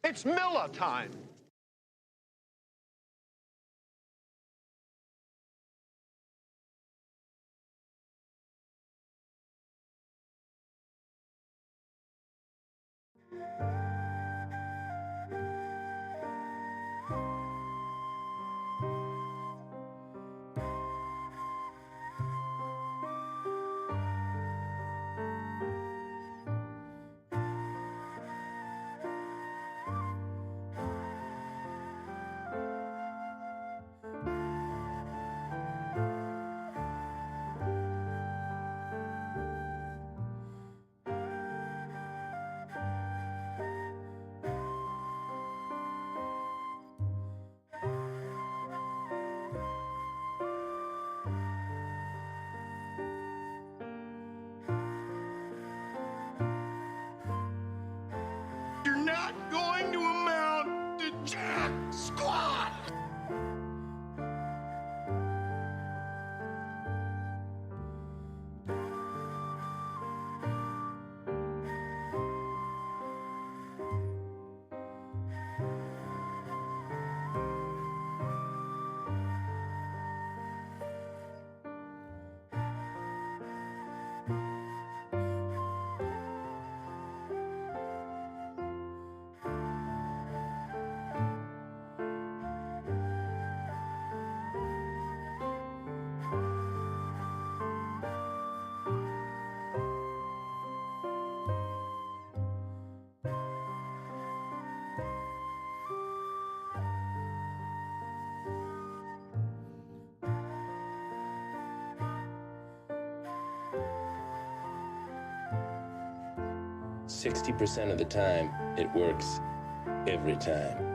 It's Miller time. You're not going to amount to jack squat. %60 of the time, it works every time.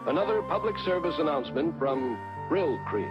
Another public service announcement from Brill Cream.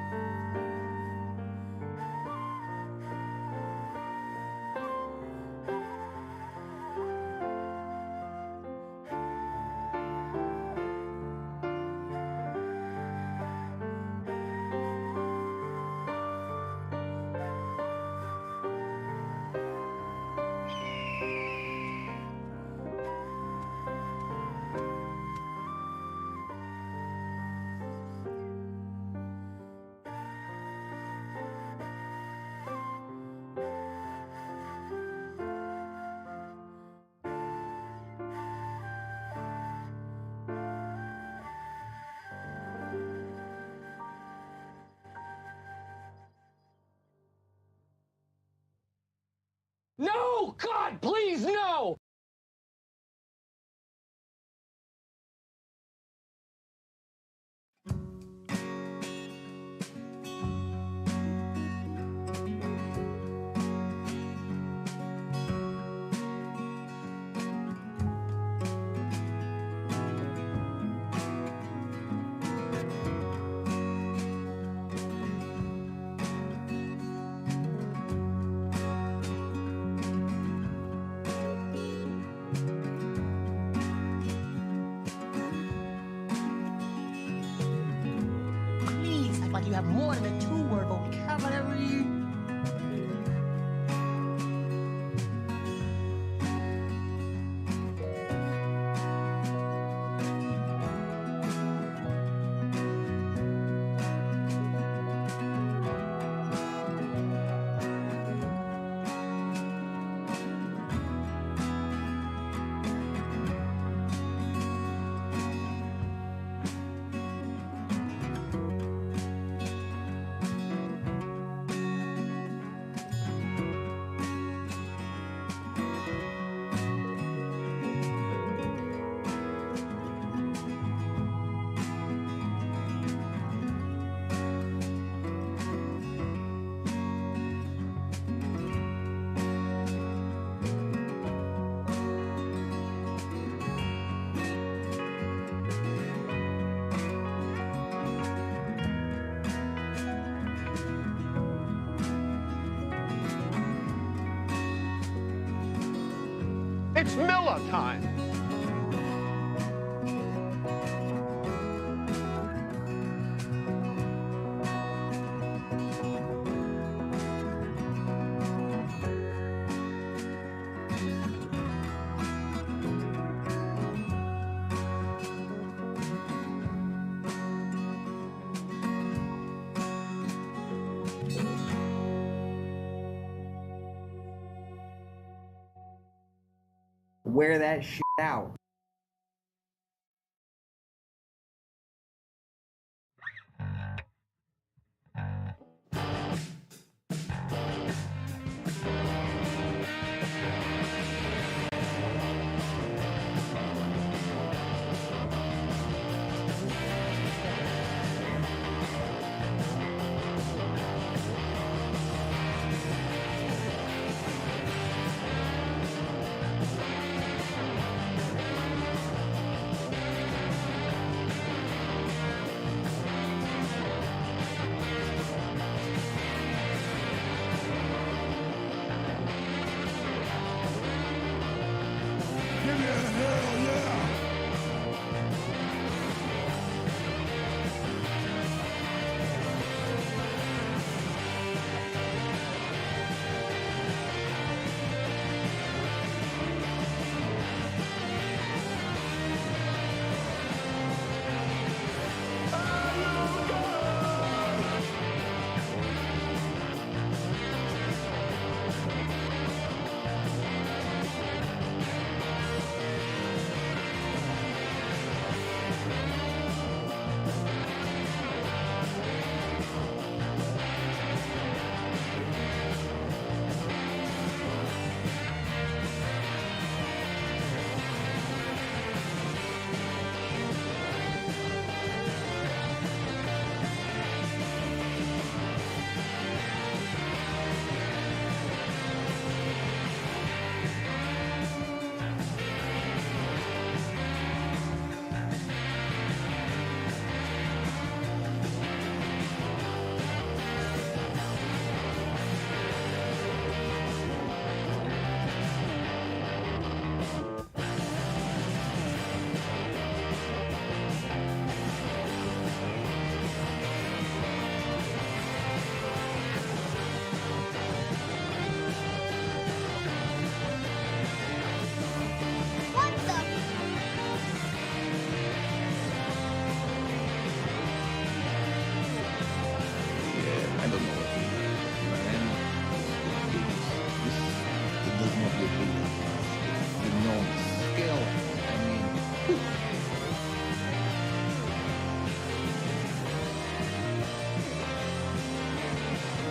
No! God, please, no! Like you have more than a 2-word vocabulary. It's Miller time. Wear that shit out.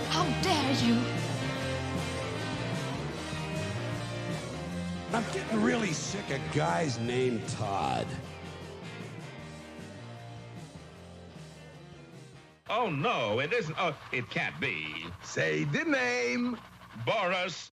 How dare you? I'm getting really sick of guys named Todd. Oh, no, it isn't. Oh, it can't be. Say the name. Boris.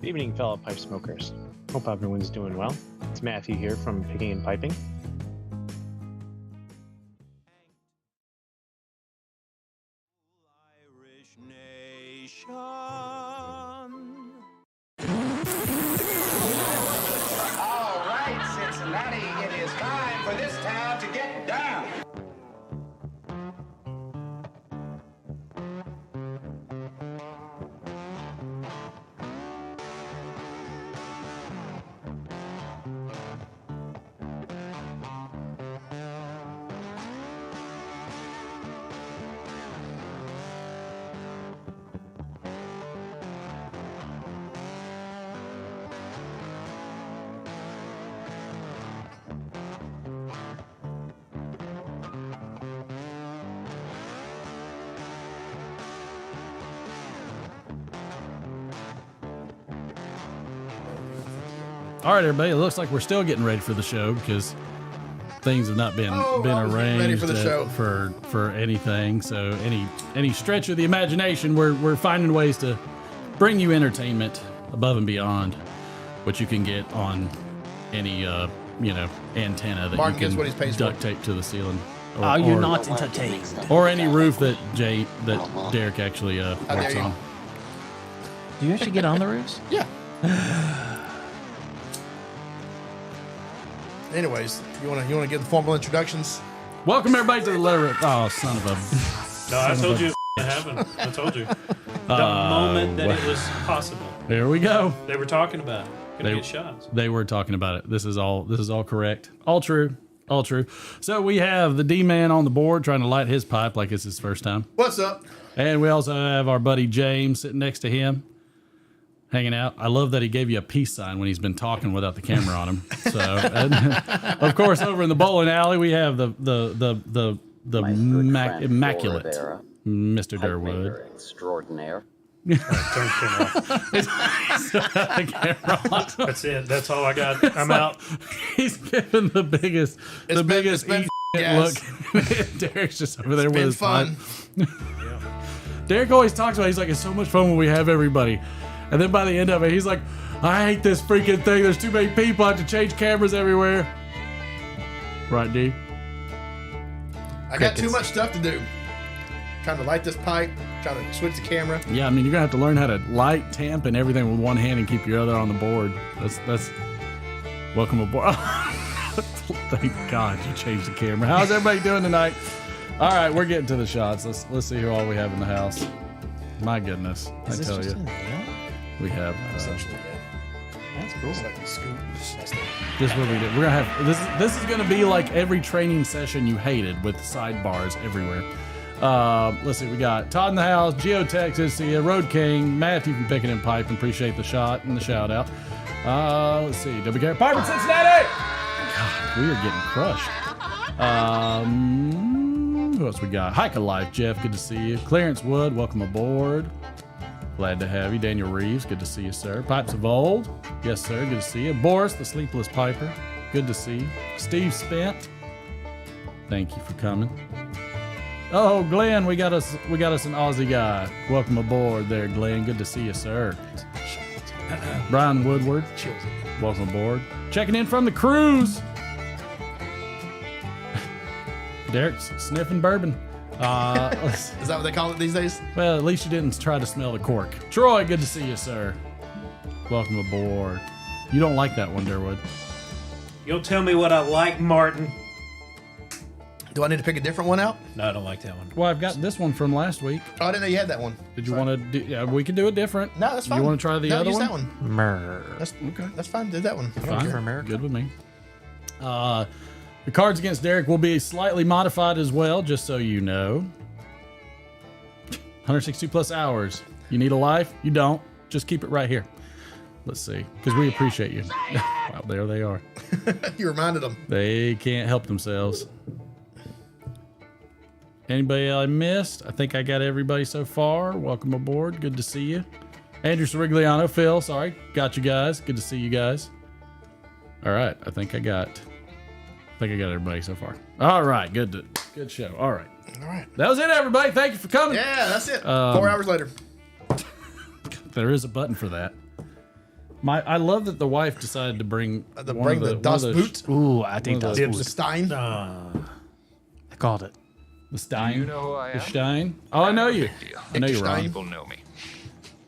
Good evening, fellow pipe smokers. Hope everyone's doing well. It's Matthew here from Picking and Piping. Irish nation. All right, Cincinnati, it is time for this town to get down. All right, everybody, it looks like we're still getting ready for the show because things have not been arranged ready for the show. for anything. So any stretch of the imagination, we're finding ways to bring you entertainment above and beyond what you can get on any antenna that Martin you gets can what he's paid duct for. tape to the ceiling. You're not entertained. Or any roof that Derek actually works on. Do you actually get on the roofs? Yeah. Anyways, you wanna get the formal introductions? Welcome everybody to the letter. Oh, son of a! No, I told you it happened. I told you the moment that it was possible. There we go. They were talking about it. Gonna get shots. They were talking about it. This is all correct. All true. All true. So we have the D-Man on the board trying to light his pipe like it's his first time. What's up? And we also have our buddy James sitting next to him, hanging out. I love that he gave you a peace sign when he's been talking without the camera on him. So, and, of course, over in the bowling alley, we have the immaculate Mr. Durwood. Extraordinaire. Turn the camera off. That's it. That's all I got. I'm out. He's giving the biggest eat look. Derek's just over there with his fun. Derek always talks about. He's like, it's so much fun when we have everybody, and then by the end of it, he's like, I hate this freaking thing. There's too many people. I have to change cameras everywhere. Right, D? I got too much stuff to do. Trying to light this pipe, trying to switch the camera. Yeah, I mean, you're gonna have to learn how to light, tamp, and everything with one hand and keep your other on the board. That's welcome aboard. Thank God you changed the camera. How's everybody doing tonight? All right, we're getting to the shots. Let's see who all we have in the house. My goodness, I tell you, we have. That's cool. It's like a scoop. This is what we did. We're gonna have this is gonna be like every training session you hated with sidebars everywhere. Let's see, we got Todd in the house, Geotech, good to see you, Road King, Matthew from Picking and Pipe, appreciate the shot and the shout out. Let's see, WK Pipe in Cincinnati. God, we are getting crushed. Who else we got? Hike of Life, Jeff, good to see you. Clarence Wood, welcome aboard. Glad to have you. Daniel Reeves, good to see you, sir. Pipes of Old, yes, sir, good to see you. Boris, the Sleepless Piper, good to see you. Steve Spent, thank you for coming. Oh, Glenn, we got us an Aussie guy. Welcome aboard there, Glenn. Good to see you, sir. Brian Woodward, welcome aboard. Checking in from the cruise. Derek's sniffing bourbon. Is that what they call it these days? Well, at least you didn't try to smell the cork. Troy, good to see you, sir. Welcome aboard. You don't like that one, Durwood. You'll tell me what I like, Martin. Do I need to pick a different one out? No, I don't like that one. Well, I've got this one from last week. Oh, I didn't know you had that one. Did you want to do? Yeah, we can do it different. No, that's fine. You want to try the other use one? That one. That's okay. That's fine. Do that one. Fine for America. Good with me. The cards against Derek will be slightly modified as well, just so you know. 162 plus hours. You need a life? You don't. Just keep it right here. Let's see, because we appreciate you. Wow, there they are. You reminded them. They can't help themselves. Anybody I missed? I think I got everybody so far. Welcome aboard. Good to see you. Andrew Sorigliano, Phil, sorry. Got you guys. Good to see you guys. All right. I think I got everybody so far. All right. Good show. All right. All right. That was it, everybody. Thank you for coming. Yeah, that's it. 4 hours later. There is a button for that. I love that the wife decided to bring the Das Boot. Ooh, I think Das Boot. The Stein. I called it. The Stein. You know who I am? The Stein. Oh, I know you. I know you're wrong. People know me.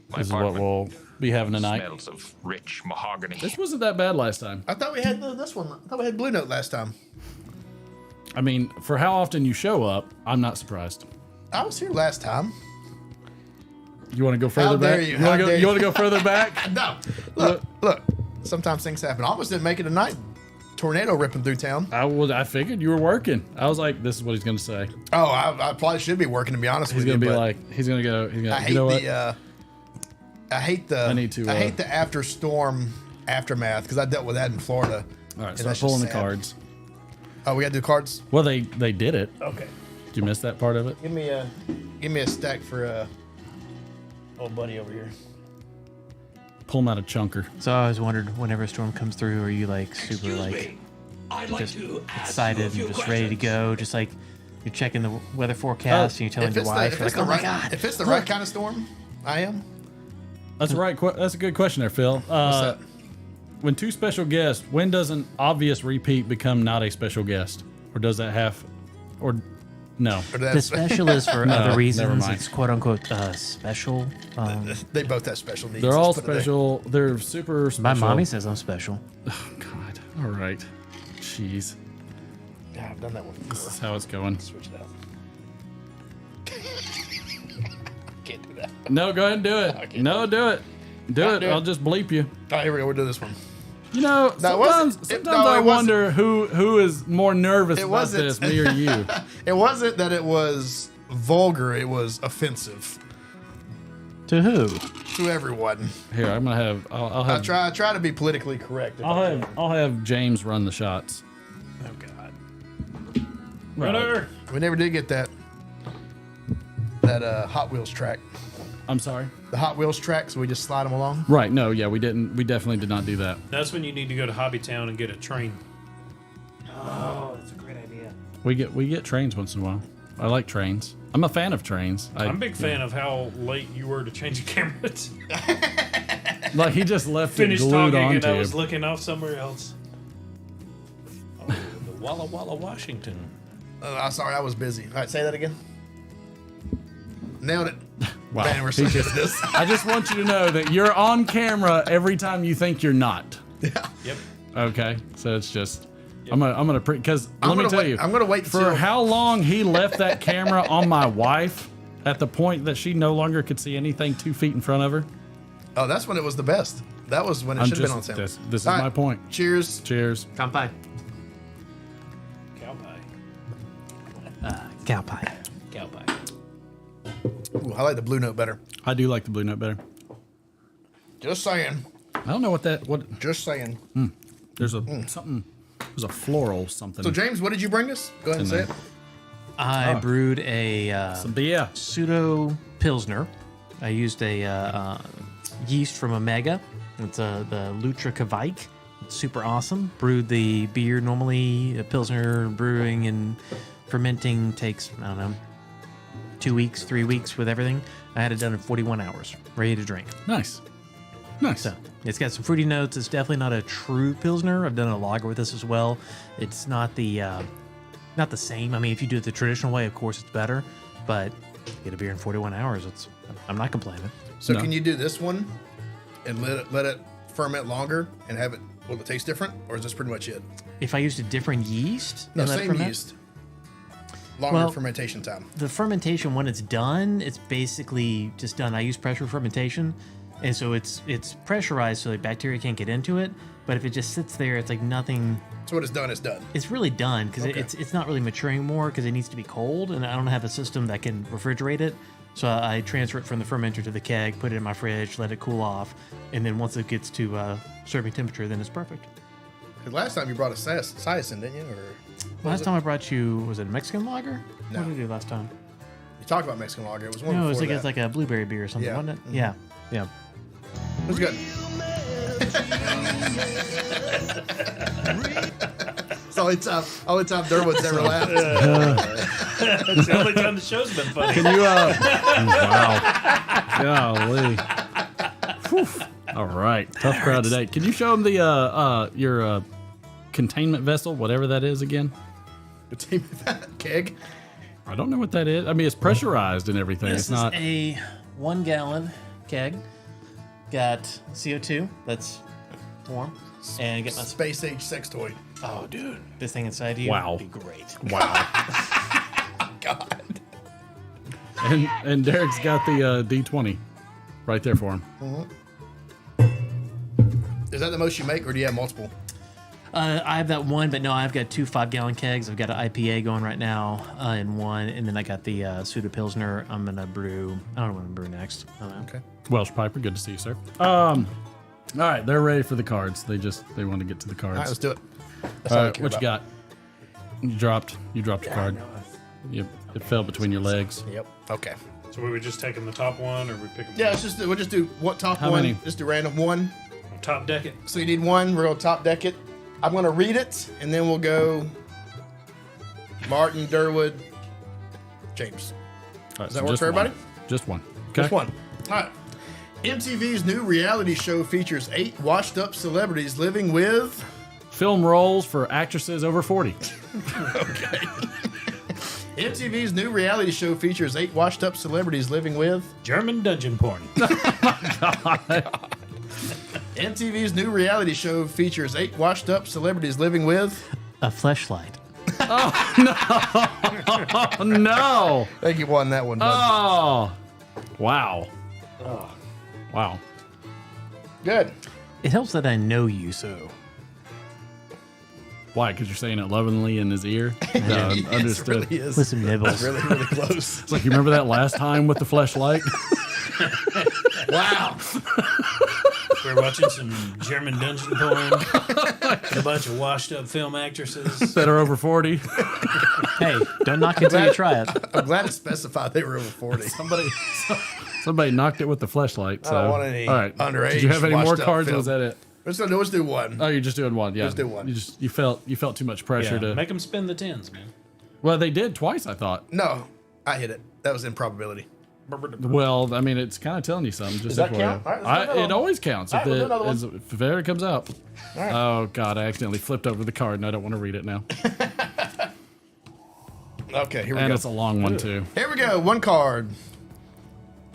My This is what we'll be having tonight. smells of rich mahogany. This wasn't that bad last time. I thought we had this one. I thought we had Blue Note last time. I mean, for how often you show up, I'm not surprised. I was here last time. You want to go further back? You want to go further back? No. Look. Sometimes things happen. I almost didn't make it tonight. Tornado ripping through town. I figured you were working. I was like, this is what he's going to say. Oh, I probably should be working, to be honest with you. He's going to go. I hate the after storm aftermath because I dealt with that in Florida. All right, start pulling the cards. Oh, we got to do cards? Well, they did it. Okay. Did you miss that part of it? Give me a stack for old buddy over here. Pull him out a chunker. So I always wondered, whenever a storm comes through, are you like super Excuse like me. I just excited and just ready to go. Just like you're checking the weather forecast and you're telling your wife, like, "Oh my god!" If it's the right kind of storm, I am. That's right. That's a good question there, Phil. What's that? When two special guests, when does an obvious repeat become not a special guest, or does that have, or no? The special is for other Never reasons. mind. It's quote unquote special. They both have special needs. They're all Let's put it there. special. They're super special. My mommy says I'm special. Oh God! All right. Jeez. Yeah, I've done that one before. This is how it's going. Switch it out. Can't do that. No, go ahead and do it. No, do it. Do it. I'll just bleep you. All right, here we go. We'll do this one. You know, sometimes I wonder who is more nervous about this, me or you. It wasn't that it was vulgar. It was offensive. To who? To everyone. Here, I'm gonna have. I'll have. I try to be politically correct. I'll have James run the shots. Oh God. Runner. We never did get that Hot Wheels track. I'm sorry. The Hot Wheels track, so we just slide them along. Right. No. Yeah, we didn't. We definitely did not do that. That's when you need to go to Hobbytown and get a train. Oh, that's a great idea. We get trains once in a while. I like trains. I'm a fan of trains. I'm a big fan of how late you were to change the cameras. Like he just left Finished it glued talking and onto. I was looking off somewhere else. Oh, the Walla Walla, Washington. I'm sorry, I was busy. All right, say that again. Nailed it. Wow. Man, we're so good at this. I just want you to know that you're on camera every time you think you're not. Yeah. Yep. Okay, so it's just I'm gonna because I'm let me gonna tell wait- you, I'm gonna wait for till- how long he left that camera on my wife at the point that she no longer could see anything 2 feet in front of her. Oh, that's when it was the best. That was when it I'm should have been on just- sale. this is All my right, point. Cheers. Cheers. Cow pie. Cow pie. Cow pie. Cow pie. Ooh, I like the blue note better. I do like the blue note better. Just saying. I don't know what. Just saying. There's a something. There's a floral something. So James, what did you bring us? Go ahead and say it. I brewed a some beer. pseudo pilsner. I used a yeast from Omega. It's the Lutra Kveik. It's super awesome. Brewed the beer. Normally, a pilsner brewing and fermenting takes, I don't know, 2 weeks, 3 weeks with everything. I had it done in 41 hours, ready to drink. Nice. Nice. So it's got some fruity notes. It's definitely not a true pilsner. I've done a lager with this as well. It's not the same. I mean, if you do it the traditional way, of course it's better. But get a beer in 41 hours. I'm not complaining. So can you do this one and let it ferment longer and have it? Will it taste different, or is this pretty much it? If I used a different yeast, No, and let it same ferment? yeast. Longer Well, fermentation time. The fermentation, when it's done, it's basically just done. I use pressure fermentation, and so it's pressurized so the bacteria can't get into it. But if it just sits there, it's like nothing. So when it's done, it's done. It's really done because Okay. it's not really maturing more because it needs to be cold, and I don't have a system that can refrigerate it. So I transfer it from the fermenter to the keg, put it in my fridge, let it cool off, and then once it gets to serving temperature, then it's perfect. 'Cause last time you brought a Syacin, didn't you? Or Last time I brought you, was it a Mexican lager? No. What did I do last time? you talked about Mexican lager. It was one No, it was before like, that. it's like a blueberry beer or something, Yeah. wasn't it? Mhm. Yeah, yeah. It was good. It's the only time Derwood's ever laughed. That's the only time the show's been funny. Can you? Wow. Golly. Whew. All right. Tough crowd today. Can you show them the your containment vessel, whatever that is again? Keg. I don't know what that is. I mean, it's pressurized and everything. This it's not. is a 1 gallon keg. Got CO2 that's warm, and get my space age sex toy. Oh, dude, this thing inside you Wow. would be great. Wow. God. And Derek's got the D20 right there for him. Is that the most you make, or do you have multiple? I have that one, but no, I've got 2 5-gallon kegs. I've got an IPA going right now in one, and then I got the pseudo pilsner. I'm gonna brew. I don't know what I'm gonna brew next. I don't know. Okay. Welsh Piper, good to see you, sir. All right, they're ready for the cards. They want to get to the cards. All right, let's do it. That's All all I right, care what you about. got? You dropped your card. Yep, it fell between your legs. Yep. Okay. So we were just taking the top one, or we pick them? Yeah, we'll just do what top How one. many? Just do random one. Top deck it. So you need one. We're gonna top deck it. I'm going to read it, and then we'll go Martin, Durwood, James. Right, Does that work for everybody? Just one. Okay. Just one. All right. MTV's new reality show features 8 washed-up celebrities living with... Film roles for actresses over 40. Okay. MTV's new reality show features 8 washed-up celebrities living with... German dungeon porn. MTV's new reality show features 8 washed-up celebrities living with... A fleshlight. Oh, no. I think you won that one, bud. Oh. Wow. Oh. Wow. Good. It helps that I know you, so... Why? Because you're saying it lovingly in his ear? No, understood. It really is. With some nibbles. It's really, really close. It's like, you remember that last time with the fleshlight? Wow. We're watching some German dungeon porn. A bunch of washed-up film actresses. That are over 40. Hey, don't knock it till you try it. I'm glad to specify they were over 40. Somebody knocked it with the fleshlight. So. I don't want any all right. underage. Did you have any more washed-up cards? film. Or was that it? Let's do one. Oh, you're just doing one. Yeah. Let's do one. You felt too much pressure to make them spin the tens, man. Well, they did twice, I thought. No, I hit it. That was improbability. Well, I mean, it's kind of telling you something. Just Does that count? All right, let's do another it one. always counts All right, we'll do another one. if it ever comes out. All right. Oh God, I accidentally flipped over the card and I don't want to read it now. Okay, here we And go. it's a long one too. Here we go. One card.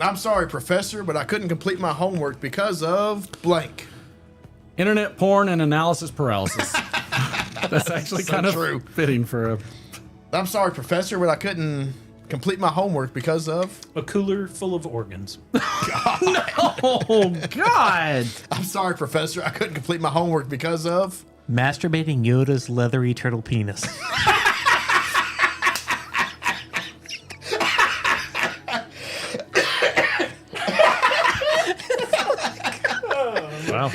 I'm sorry, Professor, but I couldn't complete my homework because of blank. Internet porn and analysis paralysis. That's actually So kind of true. fitting for a. I'm sorry, Professor, but I couldn't complete my homework because of... A cooler full of organs. Oh God! I'm sorry, Professor, I couldn't complete my homework because of... Masturbating Yoda's leathery turtle penis. Wow.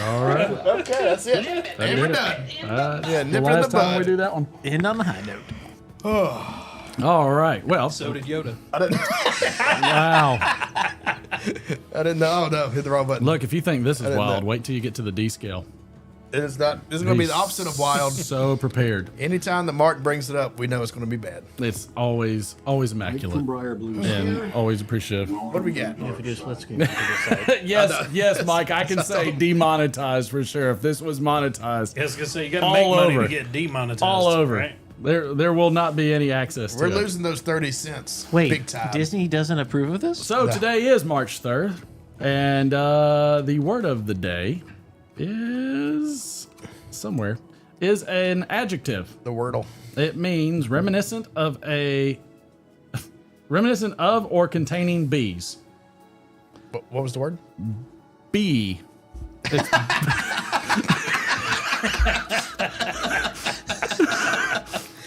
All right. Okay, that's it. And we're done. Yeah, nip the in last the time bud. we do that one. End on the high note. All right. Well. So did Yoda. I didn't, Wow. I didn't know. Oh, no, hit the wrong button. Look, if you think this is didn't wild, know. wait till you get to the D scale. It is not. This is going to be the opposite of wild. So prepared. Anytime that Martin brings it up, we know it's going to be bad. It's always immaculate and always appreciative. What do we got? If you just let's go to the side. Yes, Mike. I can say demonetized for sure. If this was monetized, I was gonna say you got to All make money over. to get demonetized. all over. Right? There will not be any access to We're it. losing those 30 cents. Wait, Big time. Disney doesn't approve of this? So today is March 3rd, and the word of the day is an adjective. The Wordle. It means reminiscent of or containing bees. What was the word? Bee. It's,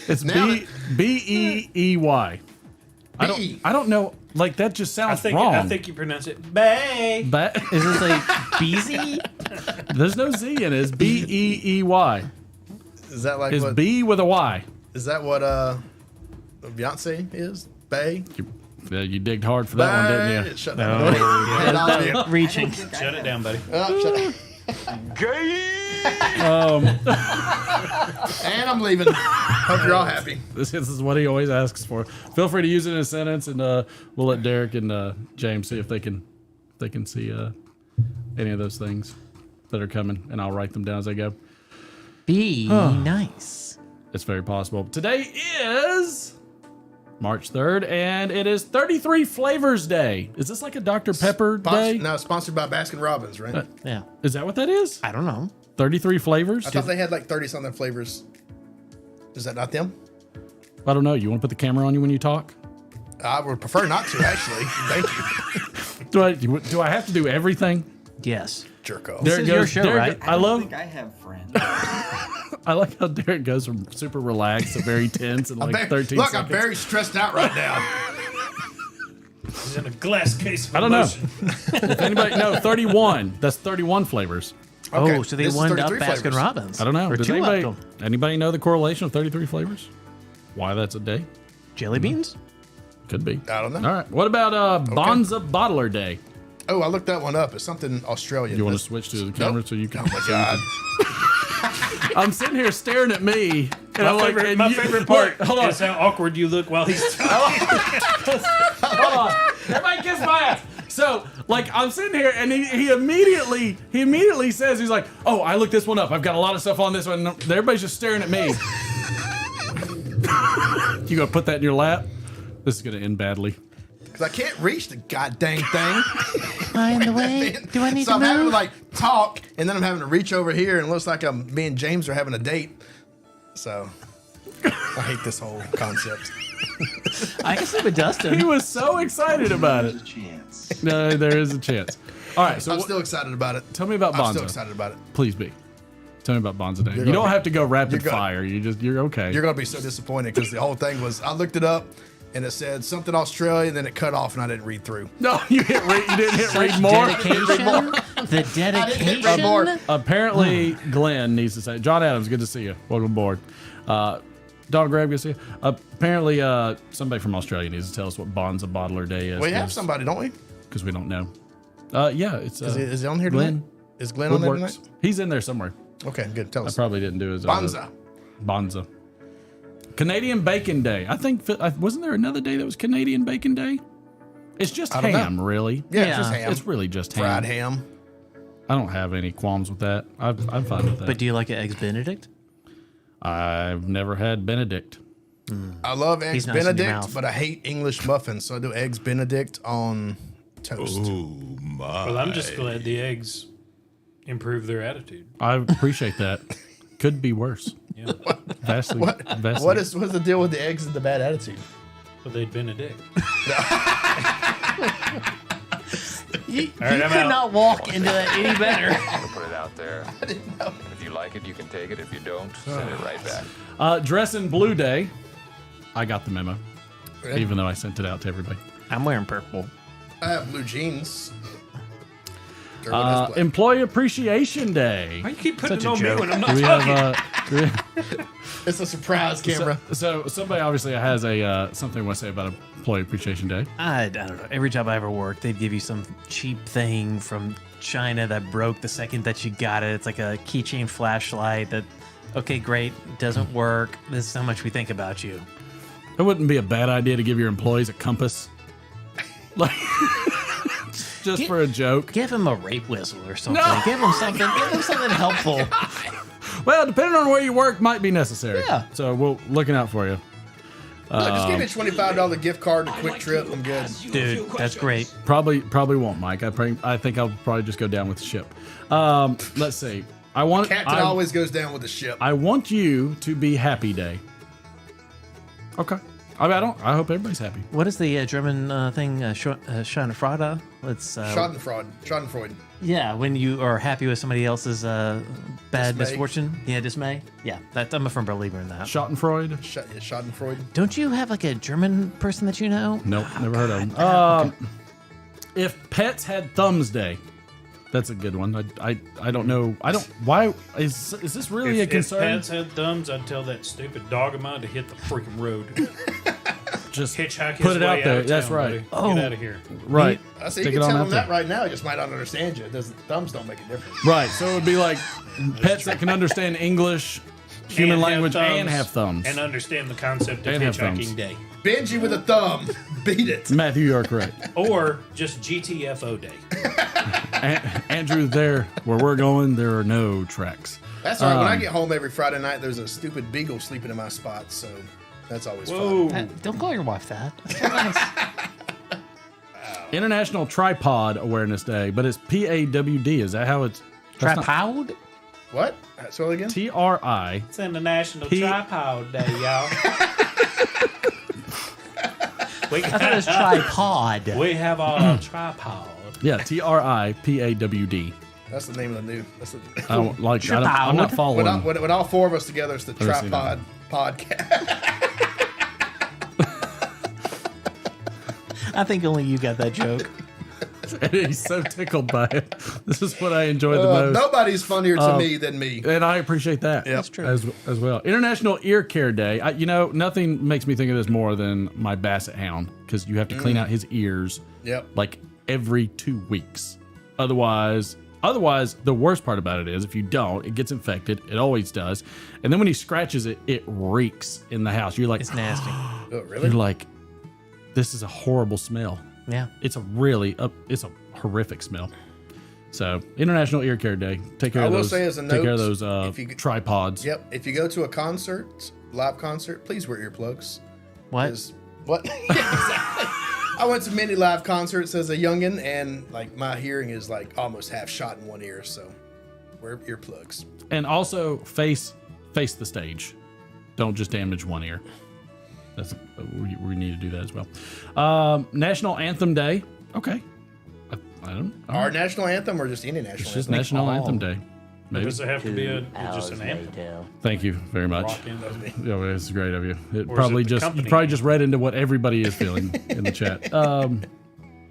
it's Nailed B-E-E-Y. Bee. I don't know. Like that just sounds I wrong. think you pronounce it bay. But Is this like Beezy? there's no Z in it. It's B-E-E-Y. Is that like It's what? B with a Y. Is that what Beyonce is? Bay? You digged hard for that one, didn't you? Shut down. Reaching. Shut it down, buddy. And I'm leaving. Hope you're all happy. This is what he always asks for. Feel free to use it in a sentence, and we'll let Derek and James see if they can see any of those things that are coming, and I'll write them down as I go. Be nice. It's very possible. Today is March 3rd, and it is 33 Flavors Day. Is this like a Dr. Pepper day? No, sponsored by Baskin Robbins, right? Yeah. Is that what that is? I don't know. 33 flavors? I thought they had like 30-something flavors. Is that not them? I don't know. You want to put the camera on you when you talk? I would prefer not to, actually. Thank you. Do I have to do everything? Yes. Jerk off. This is your show, right? I don't think I have friends. I like how Derek goes from super relaxed to very tense in like 13 Look, seconds. I'm very stressed out right now. He's in a glass case of I don't know. emotion. If anybody, no, 31. That's 31 flavors. Okay, Oh, so they this is won up 33 Baskin flavors. Robbins. I don't know. Or Does two anybody, of them. anybody know the correlation of 33 flavors? Why that's a day? Jelly beans? Could be. I don't know. All right. What about Bonza Bottler Day? Oh, I looked that one up. It's something Australian. You want to switch to the camera so you can? Oh my god! I'm sitting here staring at me, and My favorite part hold on. is how awkward you look while he's talking. Hold on. Everybody kiss my ass. So, like, I'm sitting here, and he immediately says, he's like, oh, I looked this one up. I've got a lot of stuff on this one. Everybody's just staring at me. You gonna put that in your lap? This is gonna end badly. Because I can't reach the goddamn thing. Am I in the way? Do I need so to I'm move? having to like talk, and then I'm having to reach over here, and it looks like me and James are having a date. So I hate this whole concept. I can sleep with Dustin. He was so excited about it. No, there is a chance. All right, so I'm still excited about it. Tell me about Bonzo. I'm still excited about it. Please be. Tell me about Bonzo Day. You're You don't gonna- have to go rapid you're gonna- fire. You're okay. You're gonna be so disappointed because the whole thing was I looked it up and it said something Australia, and then it cut off and I didn't read through. No, you didn't hit Such read more. dedication. The dedication. Apparently, Glenn needs to say. John Adams, good to see you. Welcome aboard. Donald Graham, good to see you. Apparently, somebody from Australia needs to tell us what Bonza Bottler Day is. We have somebody, don't we? Because we don't know. Yeah, it's. Is he on here Glenn? tonight? Is Glenn on there Woodworks. tonight? He's in there somewhere. Okay, good. Tell us. I probably didn't do his. Bonza. Bonza. Canadian Bacon Day. I think wasn't there another day that was Canadian Bacon Day? It's just I don't ham, know. really. Yeah, it's just ham. It's really just ham. Fried ham. I don't have any qualms with that. I'm fine with that. But do you like Eggs Benedict? I've never had Benedict. I love eggs nice in your Benedict, mouth. but I hate English muffins, so I do eggs Benedict on toast. Oh my! Well, I'm just glad the eggs improve their attitude. I appreciate that. Could be worse. Yeah. Vastly. What's the deal with the eggs and the bad attitude? But they'd been a dick. You All right, I'm could out. not walk into that any better. I'm gonna put it out there. I didn't know. If you like it, you can take it. If you don't, send it right back. Dress in Blue Day. I got the memo, Really? even though I sent it out to everybody. I'm wearing purple. I have blue jeans. Everyone has black. Employee Appreciation Day. Why you keep putting Such it a on me joke. when I'm Do not we talking? have It's a surprise camera. So somebody obviously has a something they want to say about Employee Appreciation Day. I don't know. Every job I ever worked, they'd give you some cheap thing from China that broke the second that you got it. It's like a keychain flashlight that, okay, great, doesn't work. This is how much we think about you. It wouldn't be a bad idea to give your employees a compass. Like, just for a joke. Give him a rape whistle or something. No. Give him something. Give him something helpful. Well, depending on where you work, might be necessary. Yeah. So we're looking out for you. Look, just give me a $25 gift card and a quick trip. I'm good. Dude, that's great. Probably won't, Mike. I think I'll probably just go down with the ship. Let's see. Captain always goes down with the ship. I want you to be Happy Day. Okay. I hope everybody's happy. What is the German thing? Schadenfreude? It's Schadenfreude. yeah, when you are happy with somebody else's bad Dismay. misfortune. Yeah, dismay. Yeah, I'm a firm believer in that. Schadenfreude? Schadenfreude. Don't you have like a German person that you know? Nope, never heard of them. If Pets Had Thumbs Day. That's a good one. I don't know. Why is this really a concern? If pets had thumbs, I'd tell that stupid dog of mine to hit the freaking road. Just hitchhike his put it way out there. of That's town, right. buddy. Get out of here. Right. I see. Stick You it can on tell out him there. that right now. He just might not understand you. Thumbs don't make a difference. Right. So it would be like pets that can understand English, human And have language, and thumbs, have thumbs. and understand the concept of And have thumbs. hitchhiking day, Benji with a thumb. Beat it. Matthew, you are correct. or just GTFO day. Andrew, there where we're going, there are no tracks. That's all right. When I get home every Friday night, there's a stupid beagle sleeping in my spot, so that's always fun. Don't call your wife that. That's not nice. International Tripod Awareness Day, but it's PAWD. Is that how it's? Tripod? What? So again? TRI. It's International P- Tripod Day, y'all. I thought it was tripod. We have our tripod. Yeah, TRIPAWD. That's the name of the new. That's the, I don't like. I'm not following. With all four of us together, it's the I haven't seen Tripod Podcast. I think only you got that joke. He's so tickled by it. This is what I enjoy the most. Nobody's funnier to me than me. And I appreciate that. Yep. That's true. As well. International Ear Care Day. Nothing makes me think of this more than my Basset Hound, because you have to clean out his ears Yep. like every 2 weeks. Otherwise, the worst part about it is if you don't, it gets infected. It always does. And then when he scratches it, it reeks in the house. You're like, it's nasty. Oh, really? You're like, this is a horrible smell. Yeah. It's a horrific smell. So, International Ear Care Day. Take care of those. Say as a note, take care of those tripods. Yep. If you go to a concert, live concert, please wear earplugs. What? What? Yeah, exactly. I went to many live concerts as a youngin', and like my hearing is like almost half shot in one ear. So, wear earplugs. And also face the stage. Don't just damage one ear. That's we need to do that as well. National Anthem Day. Okay. I don't. Our national anthem or just any national anthem? It's just National Anthem Day. Maybe. Does it have to be just an anthem? Thank you very much. Yeah, it's great of you. You probably just read into what everybody is feeling in the chat.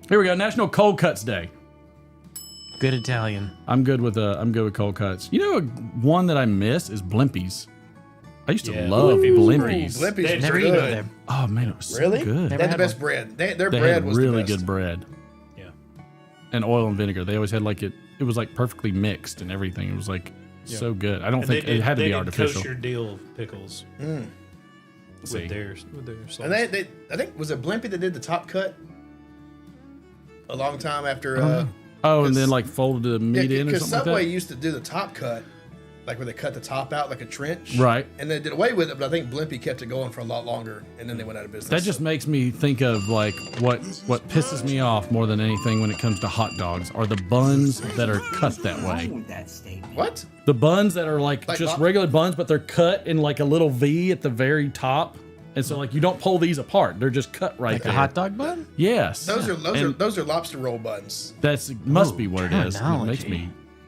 Here we go. National Cold Cuts Day. Good Italian. I'm good with cold cuts. You know, one that I miss is Blimpies. I used to love Blimpies. Blimpies were good. Oh man, it was so really good. They had the best bread. Their they bread had was really the best. good bread. Yeah. And oil and vinegar. They always had like it was like perfectly mixed and everything. It was like so good. I don't think it had to be artificial. Kosher deal of pickles. With their sauce. And they I think was it Blimpie that did the top cut a long time after and then like folded the meat in or something because Subway like that? used to do the top cut, like where they cut the top out like a trench. Right. And they did away with it, but I think Blimpie kept it going for a lot longer, and then they went out of business. That just makes me think of like what pisses me off more than anything when it comes to hot dogs are the buns that are cut that way. What? The buns that are like just regular buns, but they're cut in like a little V at the very top. And so like you don't pull these apart. They're just cut right like there. a hot dog bun? Yes. Those are lobster roll buns. That's must be what it is. It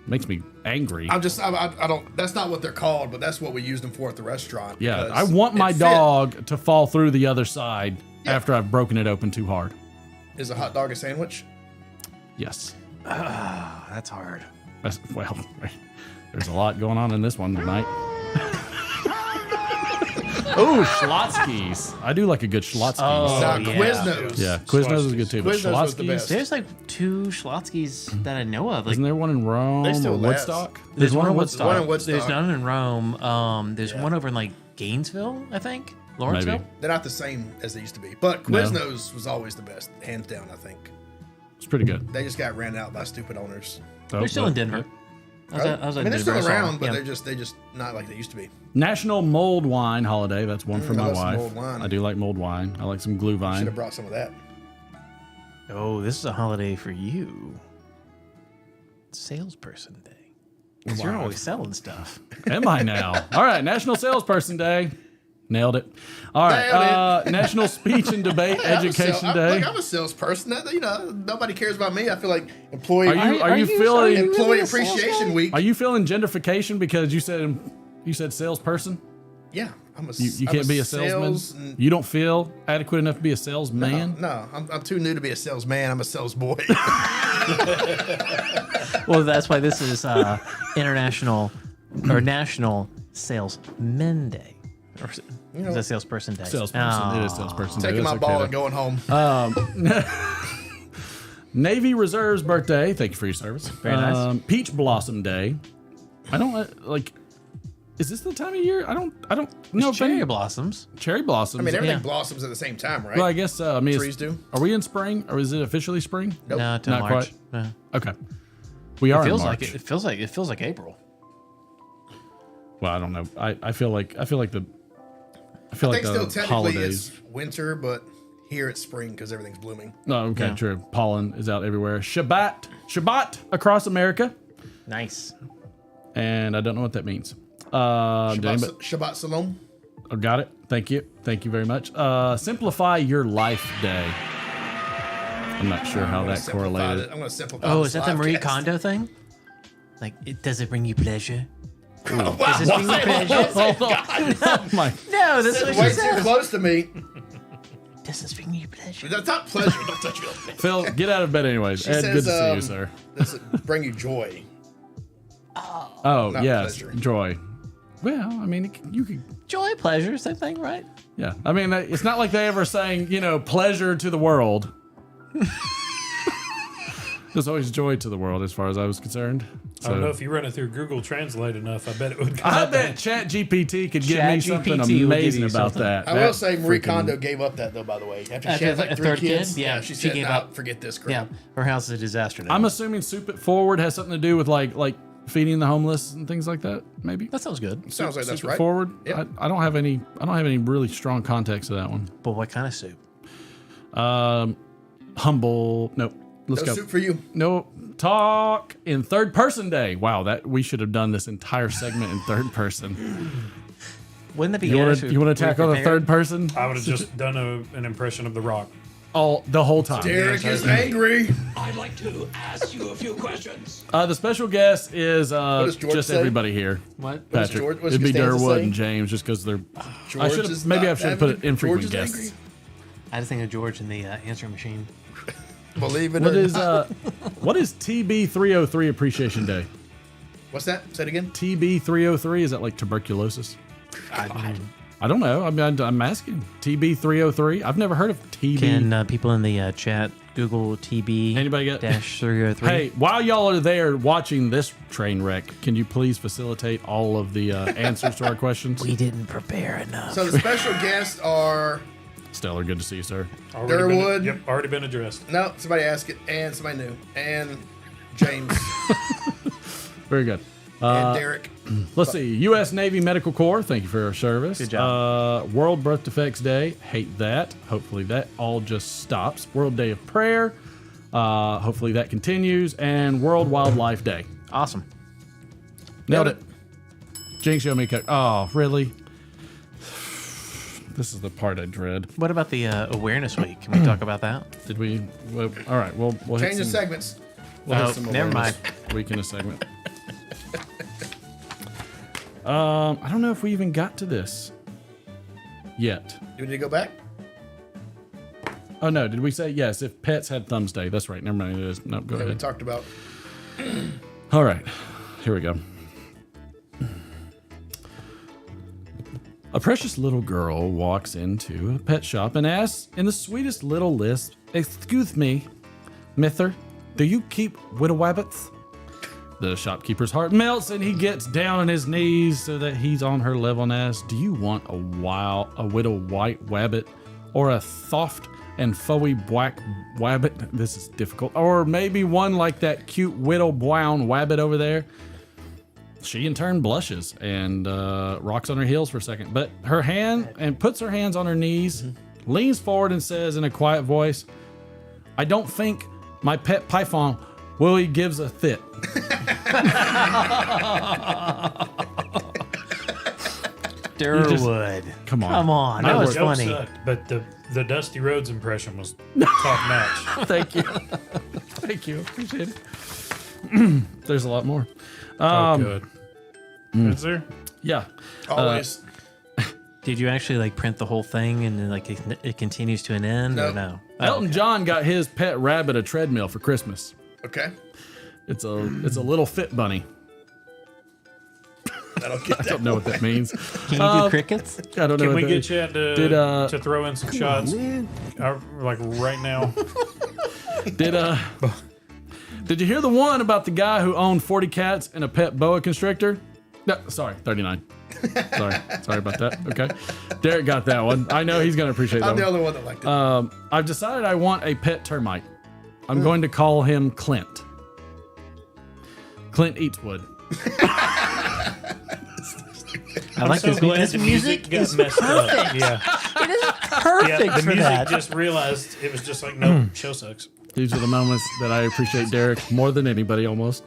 makes me angry. I don't. That's not what they're called, but that's what we used them for at the restaurant. Yeah, I want my dog to fall through the other side after I've broken it open too hard. Is a hot dog a sandwich? Yes. That's hard. Well, there's a lot going on in this one tonight. Oh, Schlotzsky's. I do like a good Schlotzsky's. Quiznos. Yeah, Quiznos is good too. But Quiznos was the best. There's like 2 Schlotzsky's that I know of. Like, isn't there one in Rome They still or last. Woodstock? There's one in Woodstock. One in Woodstock. There's none in Rome. There's one over in like Gainesville, I think. Lawrenceville. Maybe. They're not the same as they used to be, but Quiznos was always the best, hands down. I think It's pretty good. they just got ran out by stupid owners. They're still in Denver. I was I mean, they're still Denver, around, but yeah. they're just not like they used to be. National Mulled Wine Holiday. That's one for I my love some wife. mulled wine. I do like mulled wine. I like some glue Should vine. have brought some of that. Oh, this is a holiday for you. Salesperson Day. 'Cause you're always selling stuff. Am I now? All right, National Salesperson Day. Nailed it. All right, National Speech and Debate Education Day. I'm a salesperson. Nobody cares about me. I feel like employee. Are you feeling employee appreciation week? Are you feeling gentrification because you said salesperson? Yeah, You can't be a salesman. You don't feel adequate enough to be a salesman. No, I'm too new to be a salesman. I'm a sales boy. Well, that's why this is International or National Salesmen Day. Or is that Salesperson Day? Salesperson. It is Salesperson Day. Taking my That's ball okay, and going home. Navy Reserve's birthday. Thank you for your service. Very nice. Peach Blossom Day. I don't like. Is this the time of year? I don't know. Cherry blossoms. Cherry blossoms. I mean, everything blossoms at the same time, right? Well, I guess so. I mean, trees do. Are we in spring, or is it officially spring? Nope. No, till Not March. quite. No. Okay. We are It feels in March. like it feels like April. Well, I don't know. I feel like the still technically holidays. it's winter, but here it's spring because everything's blooming. Oh, okay, Yeah. true. Pollen is out everywhere. Shabbat across America, Nice. and I don't know what that means. Shabbat Shalom. Oh, got it. Thank you very much. Simplify Your Life Day. I'm not sure how that correlated. I'm going to simplify. Oh, this is that the Marie live cast. Kondo thing? Like, does it bring you pleasure? Wow, Does this bring you pleasure? Hold on. Oh my. No, that's what she Way too said. close to me. Does this bring you pleasure? That's not pleasure. Don't touch me. Phil, get out of bed anyways. She Ed, says, good to see you, sir. Does it bring you joy? Oh, not yes. pleasure. Joy. Well, I mean, you could. Joy, pleasure, same thing, right? Yeah. I mean, it's not like they ever saying, pleasure to the world. There's always joy to the world, as far as I was concerned. I don't know if you run it through Google Translate enough. I bet it would. I bet ChatGPT could give me something amazing about that. I will say Marie Kondo gave up that though. By the way, after she had like 3 kids, yeah, she said, gave up. Forget this crap. Yeah, her house is a disaster now. I'm assuming Soup It Forward has something to do with like feeding the homeless and things like that. Maybe that sounds good. Sounds like that's Soup It right. Forward. Yep. I don't have any really strong context to that one. But what kind of soup? Humble. Nope. Let's go. Soup for you. No, talk in third person day. Wow, that we should have done this entire segment in third person. Wouldn't that be? You want to tackle the third person? I would have just done an impression of The Rock. The whole time. Derek is angry. I'd like to ask you a few questions. The special guest is George just say? everybody here. What? Patrick. What's It'd be Costanza Durwood say? and James just because they're. George I should have put it infrequent George is guests. angry? I had to think of George in the answering machine. Believe it What or is not. what is TB 303 Appreciation Day? What's that? Say it again. TB 303 is that like tuberculosis? I don't know. I mean, I'm asking. TB 303. I've never heard of TB. Can people in the chat Google TB? Anybody get -303? Hey, while y'all are there watching this train wreck, can you please facilitate all of the answers to our questions? We didn't prepare enough. So the special guests are Stellar, good to see you, sir. Durwood. Yep, already been addressed. No, somebody asked it, and somebody knew, and James Very good. and Derek. Let's see. U.S. Navy Medical Corps, thank you for your service. Good job. World Birth Defects Day, hate that. Hopefully that all just stops. World Day of Prayer, hopefully that continues. And World Wildlife Day. Awesome. Nailed it. Jinx, show me a Oh, really? This is the part I dread. What about the Awareness Week? Can we talk about that? Did we? Well, all right, we'll hit Change the some- segments. We'll hit some never mind. awareness Week in a segment. I don't know if we even got to this yet. Do we need to go back? Oh no, did we say yes? If pets had thumbs day, that's right. Never mind, it is. No, go Yeah, we ahead. talked about. All right, here we go. A precious little girl walks into a pet shop and asks in the sweetest little lisp, "Excuse me, Mither, do you keep widow wabbits?" The shopkeeper's heart melts and he gets down on his knees so that he's on her level and asks, "Do you want a widow white wabbit or a soft and fowy black wabbit?" This is difficult. Or maybe one like that cute widow brown wabbit over there. She in turn blushes and rocks on her heels for a second, but puts her hands on her knees, leans forward and says in a quiet voice, "I don't think my pet python Willie gives a thit." Durwood. Come on. Come on. That was joke funny. sucked, but the Dusty Rhodes impression was top notch. Thank you. Thank you. Appreciate it. There's a lot more. Good. Is there? Yeah. Always. Did you actually like print the whole thing and then like it continues to an end or no? Elton John got his pet rabbit a treadmill for Christmas. Okay. It's a little fit bunny. I don't get I that. don't know what that means. Can you do crickets? I don't know. Can what we that get you to throw in some shots? Like right now. Did you hear the one about the guy who owned 40 cats and a pet boa constrictor? No, sorry, 39. Sorry about that. Okay. Derek got that one. I know he's going to appreciate that I'm the one. only one that liked it. I've decided I want a pet termite. I'm going to call him Clint. Clint Eastwood. I like so this. glad This the music got is messed perfect. up. Yeah. It is perfect Yeah, the for music that. just realized it was just like, no, show sucks. These are the moments that I appreciate Derek more than anybody almost.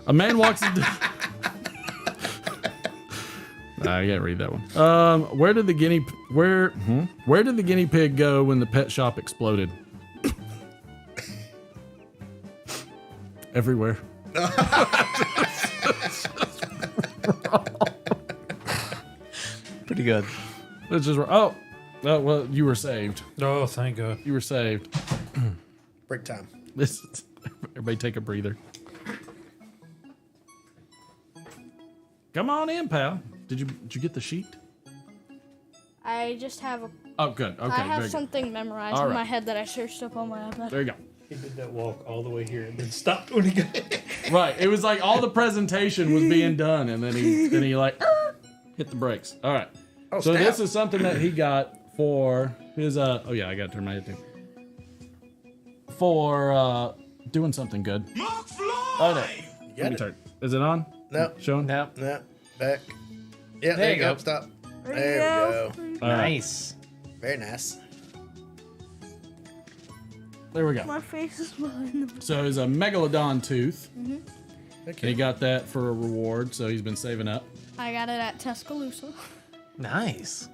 A man walks into... I can't read that one. Where did the guinea pig go when the pet shop exploded? Everywhere. Pretty good. It's just oh well, you were saved. Oh, thank God. You were saved. Break time. Everybody take a breather. Come on in, pal. Did you get the sheet? I just have a. Oh, good. Okay, I have very good. something memorized All in right. my head that I searched up on my iPad. There you go. He did that walk all the way here and then stopped when he got. Right. It was like all the presentation was being done, and then he like hit the brakes. All right. Oh, so snap. this is something that he got for his oh yeah, I got to turn my head too. For doing something good. Oh no. Let me turn. Is it on? No. Showing? No. Back. Yeah, there you go. Stop. There we go. Nice. Very nice. There we go. My face is behind them. So it's a megalodon tooth. Mm-hmm. And he got that for a reward, so he's been saving up. I got it at Tuscaloosa. Nice.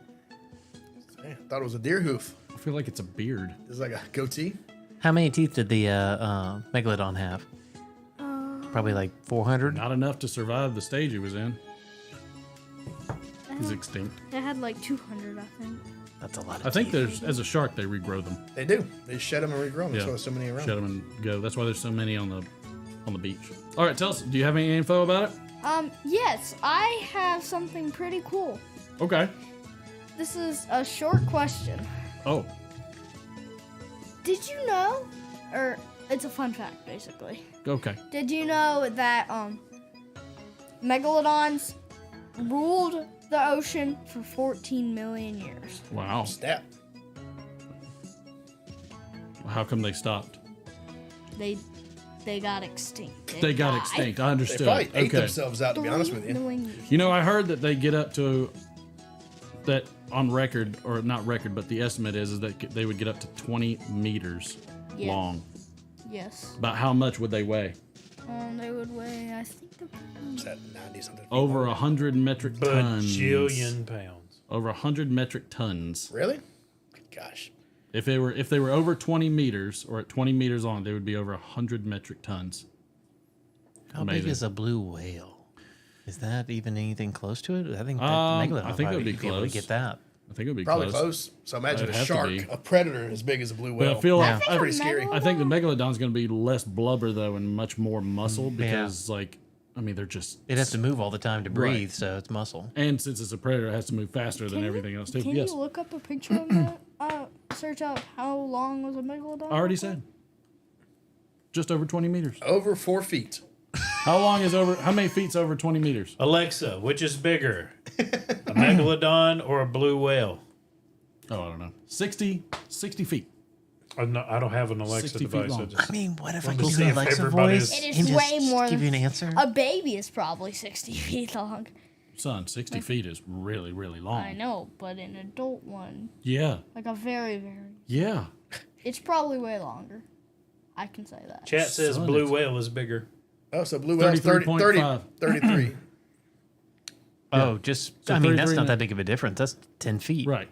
I thought it was a deer hoof. I feel like it's a beard. It's like a goatee. How many teeth did the megalodon have? Probably like 400. Not enough to survive the stage he was in. He's extinct. It had like 200, I think. That's a lot of I think teeth. as a shark, they regrow them. They do. They shed them and regrow them. That's why there's so many around. Shed them and go. That's why there's so many on the beach. All right, tell us. Do you have any info about it? Yes, I have something pretty cool. Okay. This is a short question. Oh. Did you know, or it's a fun fact, basically. Okay. Did you know that megalodons ruled the ocean for 14 million years? Wow. Step. How come they stopped? They got extinct. They got extinct. I understood. They probably ate Okay. themselves out, to be honest with you. You know, I heard that they get up to that on record, or not record, but the estimate is that they would get up to 20 meters Yeah. long. Yes. About how much would they weigh? They would weigh, I think, Is that 90 something? Over 100 metric tons. Bajillion pounds. Over 100 metric tons. Really? Gosh. If they were over 20 meters or at 20 meters long, they would be over 100 metric tons. How big is a blue whale? Is that even anything close to it? I think that megalodon I think it would be be able to close. get that. I think it would be Probably close. So imagine It'd a have to shark, be. a predator as big as a blue whale. But I feel like That's pretty scary. I think the megalodon's going to be less blubber though and much more muscle because like I mean they're just It has to move all the time to breathe, Right. so it's muscle. And since it's a predator, it has to move faster than everything else too. Can Yes. you look up a picture of that? Search up how long was a megalodon? I already said. Just over 20 meters. Over 4 feet. How many feet's over 20 meters? Alexa, which is bigger, a megalodon or a blue whale? Oh, I don't know. 60 feet. I don't have an Alexa 60 feet device. long. I mean, what if I wanted to give see you if Alexa everybody voice? is- It and is just way more give you than an answer? A baby is probably 60 feet long. Son, 60 feet is really, really long. I know, but an adult one, Yeah. like a very, very, Yeah. it's probably way longer. I can say that. Chat says Son, blue it's- whale is bigger. Oh, so blue whale's 33. 33. Oh, just So I mean that's 33 not that big of a difference. That's 10 feet. Right.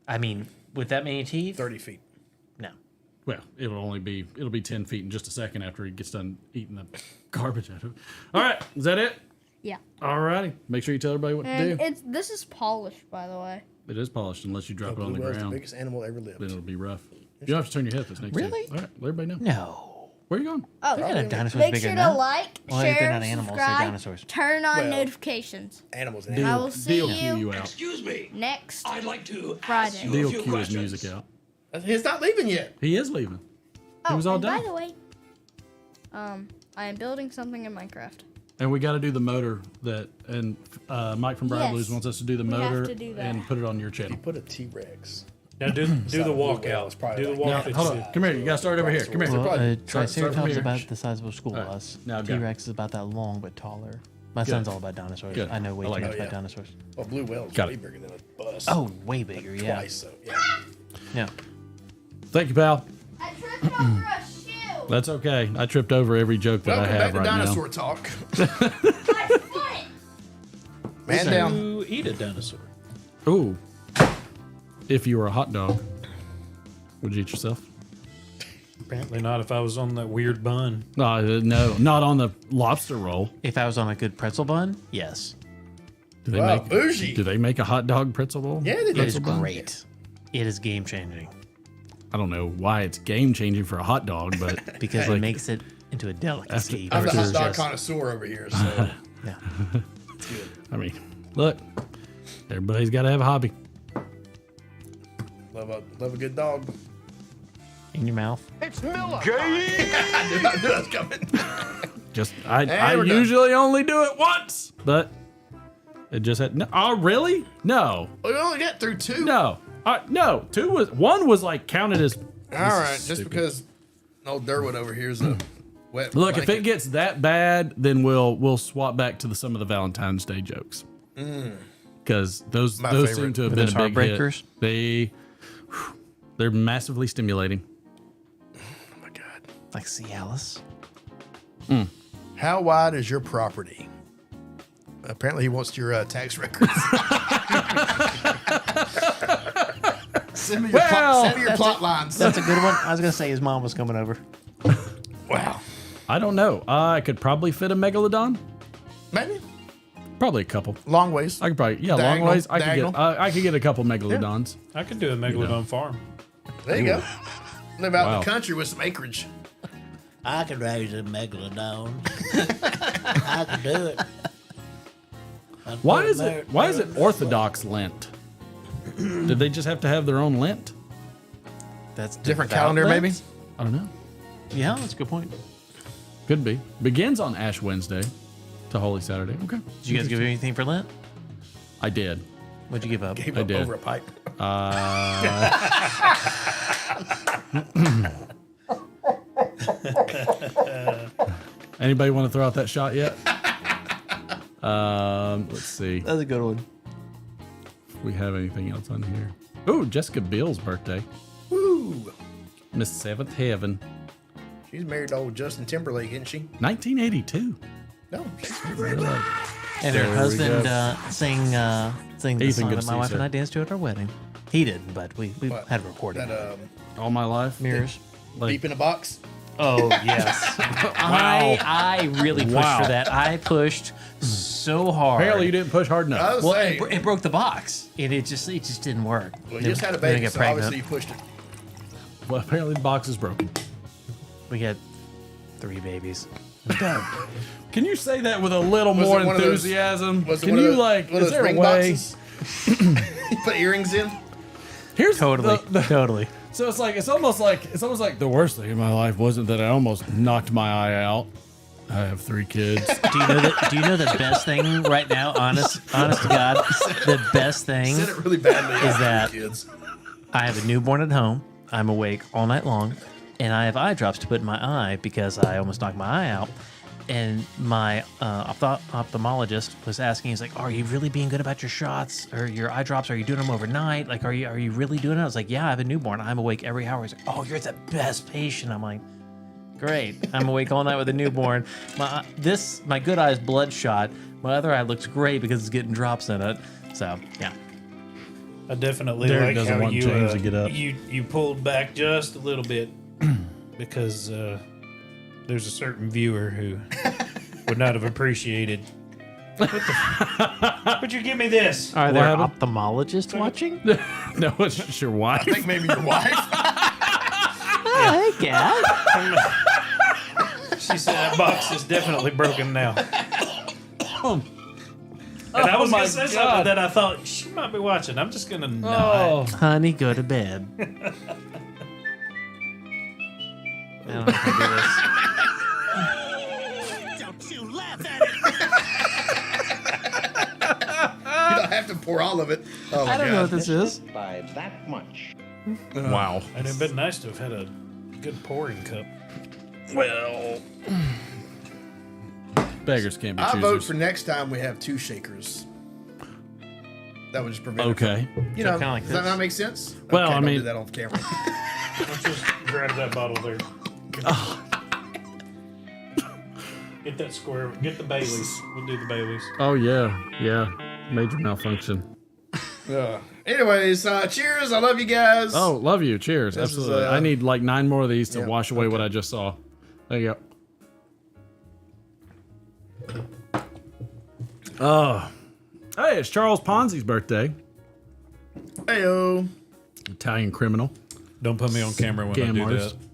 I mean, with that many teeth, 30 feet. no. Well, it'll be 10 feet in just a second after he gets done eating the garbage out of it. All right. Is that it? Yeah. All righty. Make sure you tell everybody what And to do. this is polished, by the way. It is polished unless you drop it on Blue the whale's the ground. biggest animal ever lived. Then it'll be rough. You don't have to turn your head for this next Really? time. All right. Let everybody know. No. Where are you going? Oh, We gotta have dinosaurs make bigger sure than to that. like, Well, if they're share, not animals, they're subscribe, dinosaurs. turn on Well, notifications. Animals and Deal, I animals. will see Deal you cue you out. Excuse me. next I'd like to Friday. ask you a Deal few cue his questions. music out. He's not leaving yet. He is leaving. Oh, was all and done. by the way, I am building something in Minecraft. And we got to do the motor that, and Mike from Briar Yes. Blues wants us to do the We have motor to do that. and put it on your channel. Put a T-Rex. Now do the walkout. Do the Now, walk. hold on. Come here. You got to start over here. Come here. Well, Start from Triceratops is here. about the size of a school All right. bus. Now go. T-Rex is about that long but taller. My Good. son's all about dinosaurs. Good. I know way I like too it. much Oh, about yeah. dinosaurs. Well, blue whale's Got way it. bigger than a bus. Oh, way bigger, yeah. Twice so. Yeah. Yeah. Thank you, pal. I tripped over a shoe. That's okay. I tripped over every joke that Welcome I back have to right Dinosaur now. Talk. My foot. Man down. You eat a dinosaur. Ooh. If you were a hot dog, would you eat yourself? Apparently not if I was on that weird bun. No, not on the lobster roll. If I was on a good pretzel bun, yes. Do they Wow, make bougie. Do they make a hot dog pretzel roll? Yeah, they do. It is Pretzel bun? great. It is game changing I don't know why it's game changing for a hot dog, but because it makes it into a delicacy. I'm the hot versus dog just- connoisseur over here, so Yeah. it's good. I mean, look, everybody's got to have a hobby. Love a good dog. in your mouth. It's Miller. I knew that was coming. I usually only do it once, but it just had no. Oh, really? No. We only got through 2. No. No. 1 was like counted as. All right, just because old Durwood over here is a wet. Look, blanket. if it gets that bad, then we'll swap back to some of the Valentine's Day jokes. Because those seem to have been a big heartbreakers. Hit. They're massively stimulating. Oh my God. Like Cialis. How wide is your property? Apparently, he wants your tax records. Send me your plot lines. That's a good one. I was gonna say his mom was coming over. Wow. I don't know. I could probably fit a megalodon. Maybe. Probably a couple. Long ways. I could probably Diagonal, long ways. I diagonal. could get a couple megalodons. I could do a megalodon farm. There you go. Live out in the country with some acreage. I could raise a megalodon. I could do it. Why is it Orthodox Lent? Did they just have to have their own Lent? That's different calendar, Lent? maybe. I don't know. Yeah, that's a good point. Could be. Begins on Ash Wednesday to Holy Saturday. Okay. Did you guys give anything for Lent? I did. What'd you give up? Gave I up did. over a pipe. Anybody want to throw out that shot yet? Let's see. That's a good one. If we have anything else on here. Ooh, Jessica Biel's birthday. Woo! Miss Seventh Heaven. She's married to old Justin Timberlake, isn't she? 1982. No, she's And her husband sang the Ethan, song good that to my see you, wife and sir. I danced to at our wedding. He didn't, but we had recorded. That All My Life. Mirrors. Beep in a box. Oh yes. I really pushed for that. I pushed so hard. Apparently you didn't push hard enough. I was Well, saying. it broke the box, and it just didn't work. Well, you just had a Then I baby, got so pregnant. obviously you pushed it. Well, apparently the box is broken. We had 3 babies. Can you say that with a little Was more it one of those- enthusiasm? was it Can one of you those- like? one of Is those there a ring way? boxes? You put earrings in. Here's Totally. the- Totally. So it's almost like the worst thing in my life wasn't that I almost knocked my eye out. I have 3 kids. Do you know the best thing right now? Honest to God, the best thing Said it really badly. is that kids. I have a newborn at home. I'm awake all night long, and I have eye drops to put in my eye because I almost knocked my eye out. And my ophthalmologist was asking, he's like, "Are you really being good about your shots or your eye drops? Are you doing them overnight? Like, are you really doing it?" I was like, "Yeah, I have a newborn. I'm awake every hour." He's like, "Oh, you're the best patient." I'm like, "Great. I'm awake all night with a newborn. My good eye is bloodshot. My other eye looks great because it's getting drops in it." So yeah. I definitely Derek like doesn't how want you James to get up. you pulled back just a little bit because there's a certain viewer who would not have appreciated. Would you give me this? Are there ophthalmologists watching? No, it's just your wife. I think maybe your wife. Hey, Cat. She said that box is definitely broken now. And I was my going to say God. something that I thought she might be watching. I'm just going to nod. Honey, go to bed. I don't know if I Don't you laugh at You don't have to pour all of it. Oh my I don't God. know what this is. By that much. Wow. And it'd been nice to have had a good pouring cup. Well, beggars can't be I choosers. vote for next time we have 2 shakers. That would just prevent it Okay. from, you know, kinda like does that this. not make sense? Well, Okay, I don't mean- do that on camera. Let's just grab that bottle there. Get that square. Get the Baileys. We'll do the Baileys. Oh yeah, yeah. Major malfunction. Anyways, cheers. I love you guys. Oh, love you. Cheers. This is, Absolutely. I need like 9 more of these to yeah, wash away what I just saw. There you go. Oh. Hey, it's Charles Ponzi's birthday. Heyo. Italian criminal. Don't put me on camera when I Scam do artist. that.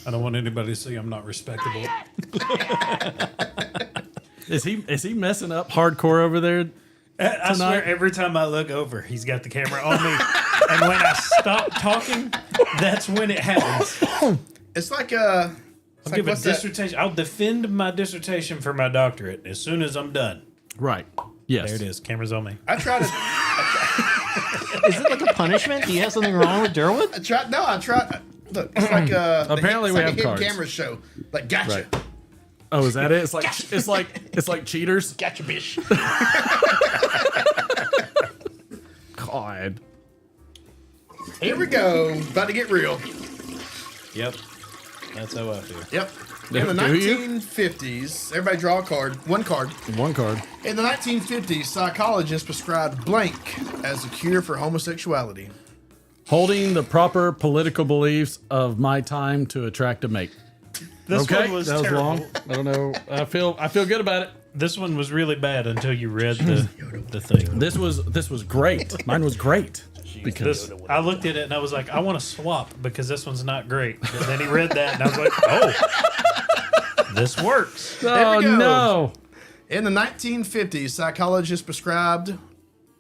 I don't want anybody to see I'm not respectable. Is he messing up hardcore over there? I swear, every time I look over, he's got the camera on me. And when I stop talking, That's when it happens. It's like I'll give a dissertation. I'll defend my dissertation for my doctorate as soon as I'm done. Right. Yes. There it is. Camera's on me. I try to. Is it like a punishment? Do you have something wrong with Derwin? I tried. Look, it's like apparently we have hidden cards. camera show. Like gotcha. Right. Oh, is that it? It's like it's like cheaters. Gotcha, bish. God. Here we go. About to get real. Yep. That's how I feel. Yep. In the 1950s, everybody draw a card. One card. One card. In the 1950s, psychologists prescribed blank as a cure for homosexuality. Holding the proper political beliefs of my time to attract a mate. This okay, one was that was terrible. long. I don't know. I feel good about it. This one was really bad until you read the thing. This was great. Mine was great. Because I looked at it and I was like, I want to swap because this one's not great. And then he read that and I was like, oh, this works. There we go. No. In the 1950s, psychologists prescribed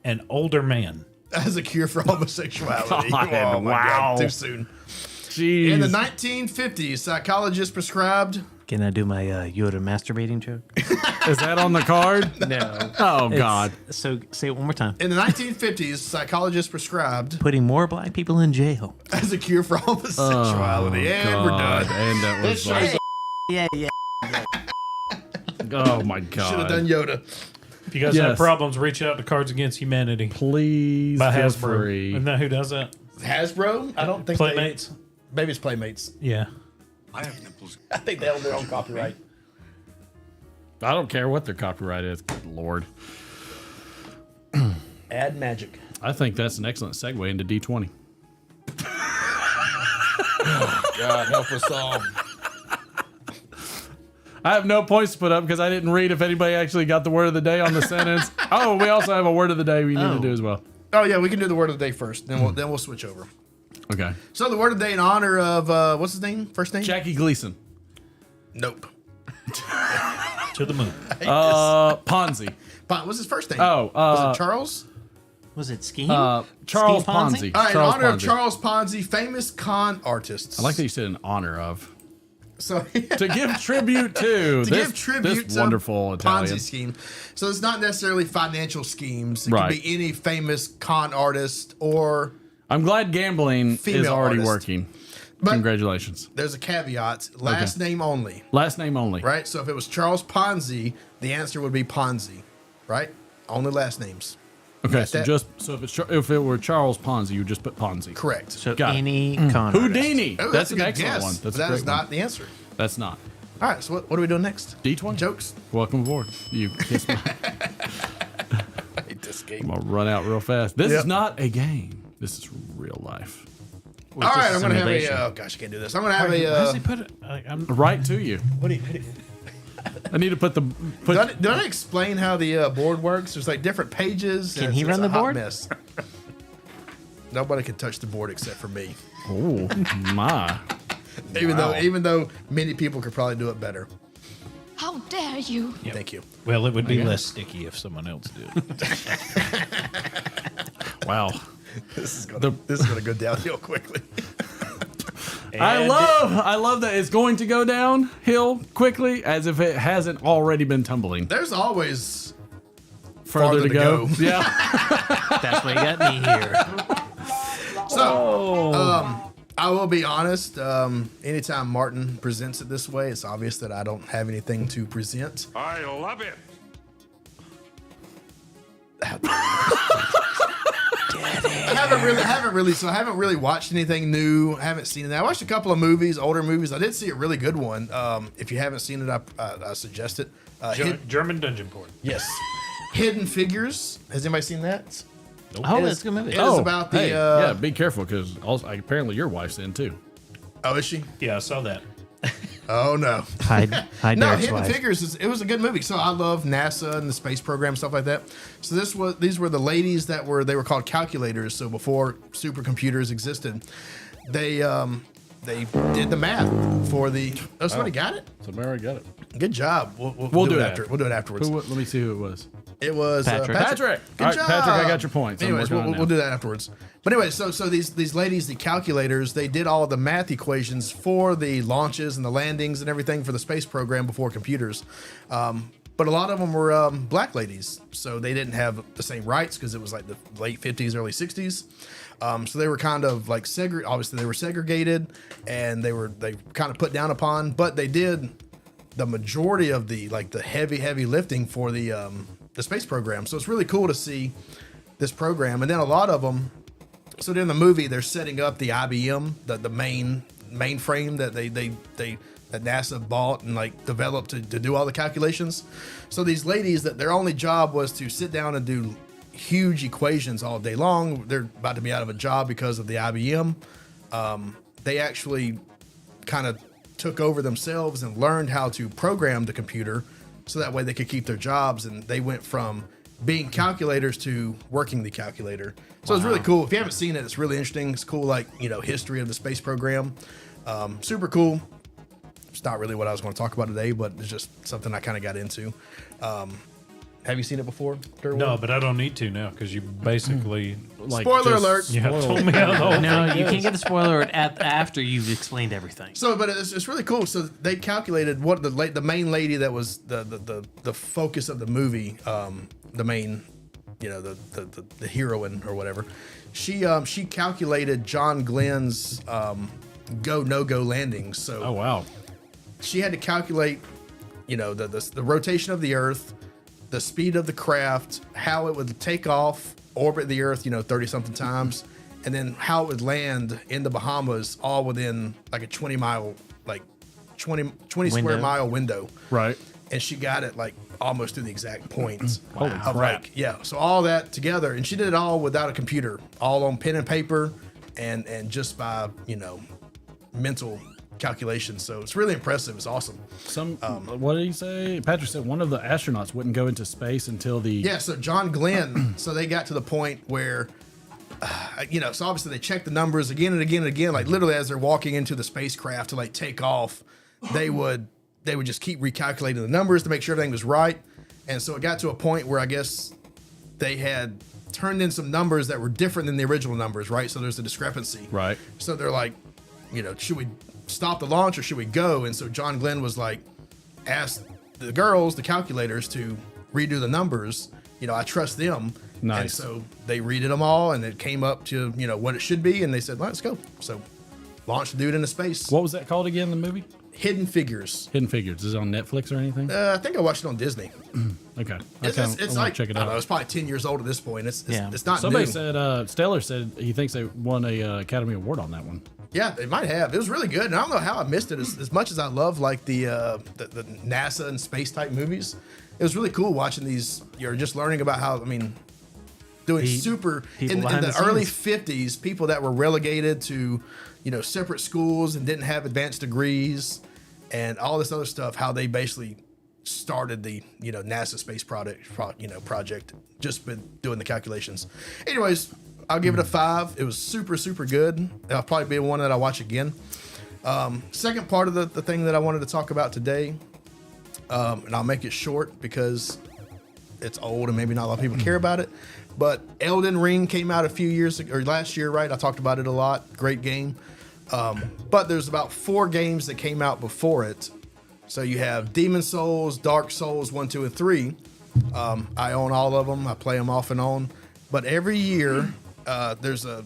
an older man as a cure for homosexuality. God, oh my wow. God, too soon. Jeez. In the 1950s, psychologists prescribed. Can I do my Yoda masturbating joke? Is that on the card? No. Oh, God. So say it one more time. In the 1950s, psychologists prescribed Putting more black people in jail. as a cure for homosexuality. Oh, and we're God. done. And that was This show's Yeah. oh, my God. should have done Yoda. If you guys have problems, reach out to Cards Against Humanity. Please. By feel Hasbro. free. Isn't that who does that? Hasbro? I don't think Playmates? Maybe it's Playmates. Yeah. I have nipples. I think they own their own copyright. I don't care what their copyright is. Good Lord. Add magic. I think that's an excellent segue into D20. God help us all. I have no points to put up because I didn't read if anybody actually got the word of the day on the sentence. Oh, we also have a word of the day we need to do as well. Oh yeah, we can do the word of the day first. Then we'll switch over. Okay. So the word of the day in honor of what's his name? First name? Jackie Gleason. Nope. To the moon. Ponzi. What's his first name? Oh, was it Charles? Was it Scheme? Charles Steve Ponzi? Ponzi. All right, Charles in honor of Ponzi. Charles Ponzi, famous con artists. I like that you said in honor of. So To give tribute to. this wonderful Italian Ponzi scheme. So it's not necessarily financial schemes. It Right. could be any famous con artist or. I'm glad gambling is Female already artist. working. But Congratulations. there's a caveat. Last name only. Last name only. Right? So if it was Charles Ponzi, the answer would be Ponzi. Right? Only last names. Okay, Got so that? if it were Charles Ponzi, you would just put Ponzi. Correct. So Got it. any con Houdini. Oh, That's a an good excellent guess, one. That's but a that great is not one. the answer. That's not. All right, so what are we doing next? D20. Jokes? Welcome aboard. You kiss me. I hate this game. I'm gonna run out real fast. This Yep. is not a game. This is real life. All right, I'm going to have simulation. oh gosh, I can't do this. I'm going to have Why does a. he put it? I'm Right to you. What do you. I need to put the Did I explain how the board works? There's like different pages. Can and he it's run a the hot board? Mess. Nobody can touch the board except for me. Oh my! Even though many people could probably do it better. How dare you? Yep. Thank you. Well, it would be less sticky if someone else did. Wow. This is gonna go downhill quickly. I love that it's going to go downhill quickly, as if it hasn't already been tumbling. There's always Further to go. Yeah. That's why you got me here. So, I will be honest. Anytime Martin presents it this way, it's obvious that I don't have anything to present. I love it. I haven't really watched anything new. I haven't seen it. I watched a couple of movies, older movies. I did see a really good one. If you haven't seen it, I suggest it. German dungeon porn. Yes. Hidden Figures. Has anybody seen that? Nope. Oh, It that's is- a good movie. It is about the. Hey, yeah, be careful because apparently your wife's in too. Oh, is she? Yeah, I saw that. Oh no. Hi, No, Derek's Hidden wife. Figures. It was a good movie. So I love NASA and the space program, stuff like that. So these were the ladies they were called calculators. So before supercomputers existed, they did the math for the. Oh, somebody got it. Somebody got it. Good job. We'll do it after. We'll do it afterwards. Let me see who it was. It was Patrick. Patrick. Good All right, job. Patrick, I got your points. Anyways, we'll do that afterwards. But anyway, so these ladies, the calculators, they did all of the math equations for the launches and the landings and everything for the space program before computers. But a lot of them were black ladies, so they didn't have the same rights because it was like the late 50s, early 60s. So they were kind of like obviously they were segregated, and they kind of put down upon. But they did the majority of the heavy lifting for the space program. So it's really cool to see this program. And then a lot of them, so in the movie, they're setting up the IBM, the mainframe that that NASA bought and like developed to do all the calculations. So these ladies, that their only job was to sit down and do huge equations all day long. They're about to be out of a job because of the IBM. They actually kind of took over themselves and learned how to program the computer so that way they could keep their jobs. And they went from being calculators to working the calculator. So it's really cool. If you haven't seen it, it's really interesting. It's cool, like, history of the space program. Super cool. It's not really what I was going to talk about today, but it's just something I kind of got into. Have you seen it before, Durwood? No, but I don't need to now because you basically spoiler alert. Yeah, told me how the whole No, thing you is. can't get the spoiler alert after you've explained everything. So, but it's really cool. So they calculated what the main lady that was the focus of the movie, the main, the heroine or whatever. She calculated John Glenn's go no go landings. So oh wow, she had to calculate, the rotation of the Earth, the speed of the craft, how it would take off, orbit the Earth, 30 something times, and then how it would land in the Bahamas, all within like a 20 square mile window. Right. And she got it like almost to the exact points. Holy crap. So all that together, and she did it all without a computer, all on pen and paper and just by, mental calculations. So it's really impressive. It's awesome. What did he say? Patrick said one of the astronauts wouldn't go into space until the so John Glenn. So they got to the point where so obviously they checked the numbers again and again and again, like literally as they're walking into the spacecraft to like take off, they would just keep recalculating the numbers to make sure everything was right. And so it got to a point where I guess they had turned in some numbers that were different than the original numbers, right? So there's a discrepancy. Right. So they're like, should we stop the launch or should we go? And so John Glenn was like, asked the girls, the calculators, to redo the numbers. I trust them. Nice. And so they redid them all, and it came up to what it should be, and they said, let's go. So launched the dude into space. What was that called again? The movie? Hidden Figures. Hidden Figures. Is it on Netflix or anything? I think I watched it on Disney. Okay. It's like, check it out. I don't know, it's probably 10 years old at this point. It's not Somebody new. said, Stellar said he thinks they won a Academy Award on that one. Yeah, they might have. It was really good, and I don't know how I missed it. As much as I love like the NASA and space type movies, it was really cool watching these. You're just learning about how doing super in the early 50s, people that were relegated to separate schools and didn't have advanced degrees and all this other stuff. How they basically started the NASA space project just been doing the calculations. Anyways. I'll give it a 5. It was super, super good. That'll probably be one that I watch again. Second part of the thing that I wanted to talk about today, and I'll make it short because it's old and maybe not a lot of people care about it, but Elden Ring came out a few years ago, or last year, right? I talked about it a lot. Great game. But there's about 4 games that came out before it. So you have Demon Souls, Dark Souls 1, 2, and 3. I own all of them. I play them off and on. But every year... there's a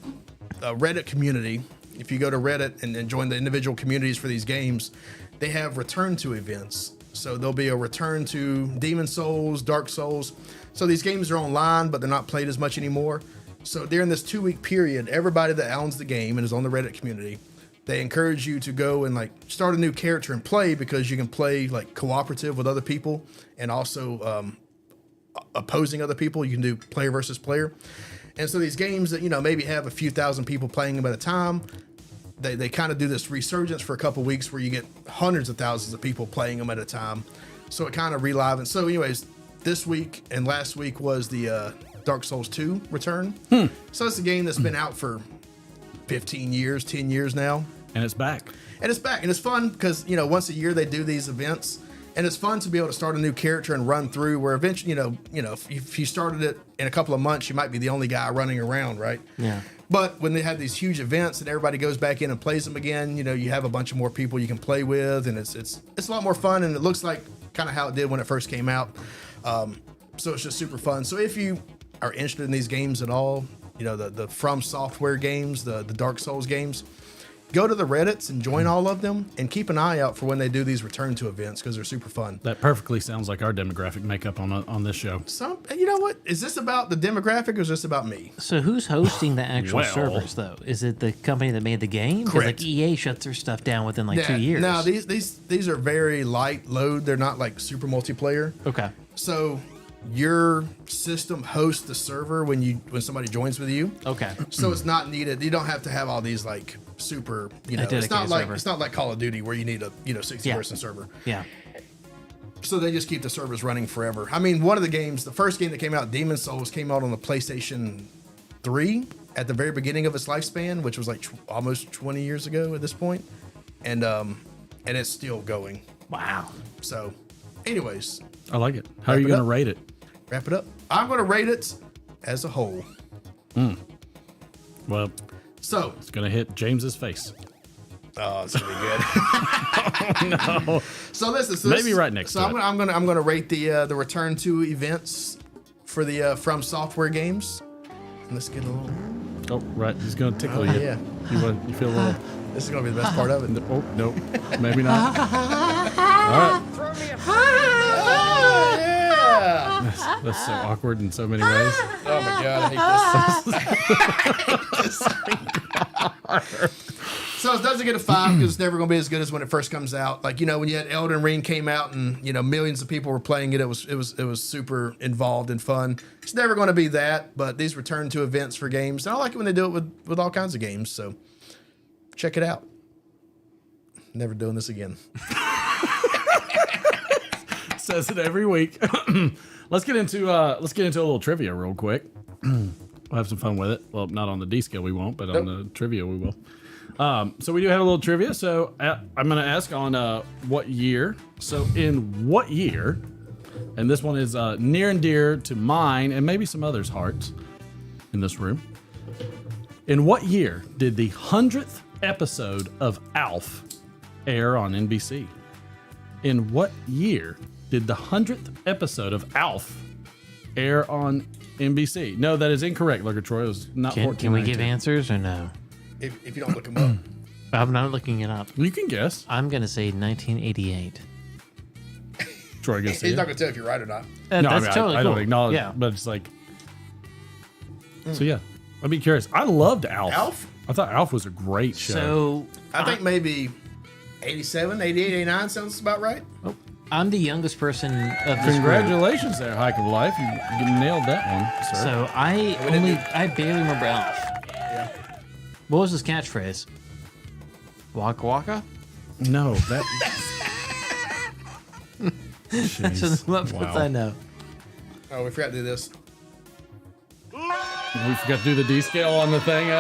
Reddit community. If you go to Reddit and join the individual communities for these games, they have return to events. So there'll be a return to Demon Souls, Dark Souls. So these games are online, but they're not played as much anymore. So during this 2-week period, everybody that owns the game and is on the Reddit community, they encourage you to go and like start a new character and play, because you can play like cooperative with other people and also opposing other people. You can do player versus player. And so these games that, maybe have a few thousand people playing them at a time, they kind of do this resurgence for a couple weeks where you get hundreds of thousands of people playing them at a time. So it kind of relivens. So anyways, this week and last week was the Dark Souls 2 return. So it's a game that's been out for 15 years, 10 years now. And it's back. And it's back. And it's fun because, once a year they do these events. And it's fun to be able to start a new character and run through where eventually, if you started it in a couple of months, you might be the only guy running around, right? Yeah. But when they have these huge events and everybody goes back in and plays them again, you have a bunch of more people you can play with, and it's a lot more fun, and it looks like kind of how it did when it first came out. So it's just super fun. So if you are interested in these games at all, the From Software games, the Dark Souls games, go to the Reddits and join all of them, and keep an eye out for when they do these return to events because they're super fun. That perfectly sounds like our demographic makeup on this show. So, you know what? Is this about the demographic or is this about me? So who's hosting the actual servers, though? Is it the company that made the game? Because Correct. like EA shuts their stuff down within 2 years. No, these are very light load. They're not like super multiplayer. Okay. So your system hosts the server when somebody joins with you. Okay. So it's not needed. You don't have to have all these like super, it's not like Call of Duty where you need a 60-person server. Yeah. So they just keep the servers running forever. I mean, one of the games, the first game that came out, Demon's Souls, came out on the PlayStation 3 at the very beginning of its lifespan, which was like almost 20 years ago at this point. And it's still going. Wow. So anyways. I like it. How are you going to rate it? Wrap it up. I'm going to rate it as a whole. Well, so it's going to hit James's face. Oh, it's going to be good. Oh, no. So listen. Maybe right next to it. I'm going to rate the return to events for the From Software games. And let's get a little. Oh, right. He's going to tickle you. Yeah. You feel a little. This is going to be the best part of it. Oh, no. Maybe not. All right. That's so awkward in so many ways. Oh my God, I hate this. So it doesn't get a 5 because it's never going to be as good as when it first comes out. Like, when you had Elden Ring came out and, millions of people were playing it. It was super involved and fun. It's never going to be that, but these return to events for games. And I like it when they do it with all kinds of games. So check it out. Never doing this again. Says it every week. Let's get into a little trivia real quick. We'll have some fun with it. Well, not on the D scale we won't, but on the trivia we will. So we do have a little trivia. So I'm going to ask on what year. So in what year, and this one is near and dear to mine and maybe some others' hearts in this room. In what year did the 100th episode of ALF air on NBC? In what year did the 100th episode of ALF air on NBC? No, that is incorrect, Lurker Troy. It was not 14. Can we give answers or no? If you don't look them up. I'm not looking it up. You can guess. I'm going to say 1988. Troy gets He's not going to tell if you're right or not. That's totally I cool. don't acknowledge Yeah. but it's like... So yeah, I'd be curious. I loved ALF. ALF? I thought ALF was a great show. So I think maybe 87, 88, 89 sounds about right. I'm the youngest person of this Congratulations there, Hike of Life. You nailed that one, sir. So I barely remember ALF. Yeah. What was his catchphrase? Waka waka? No, that... So what was I know? Oh, we forgot to do this. We forgot to do the D scale on the thing.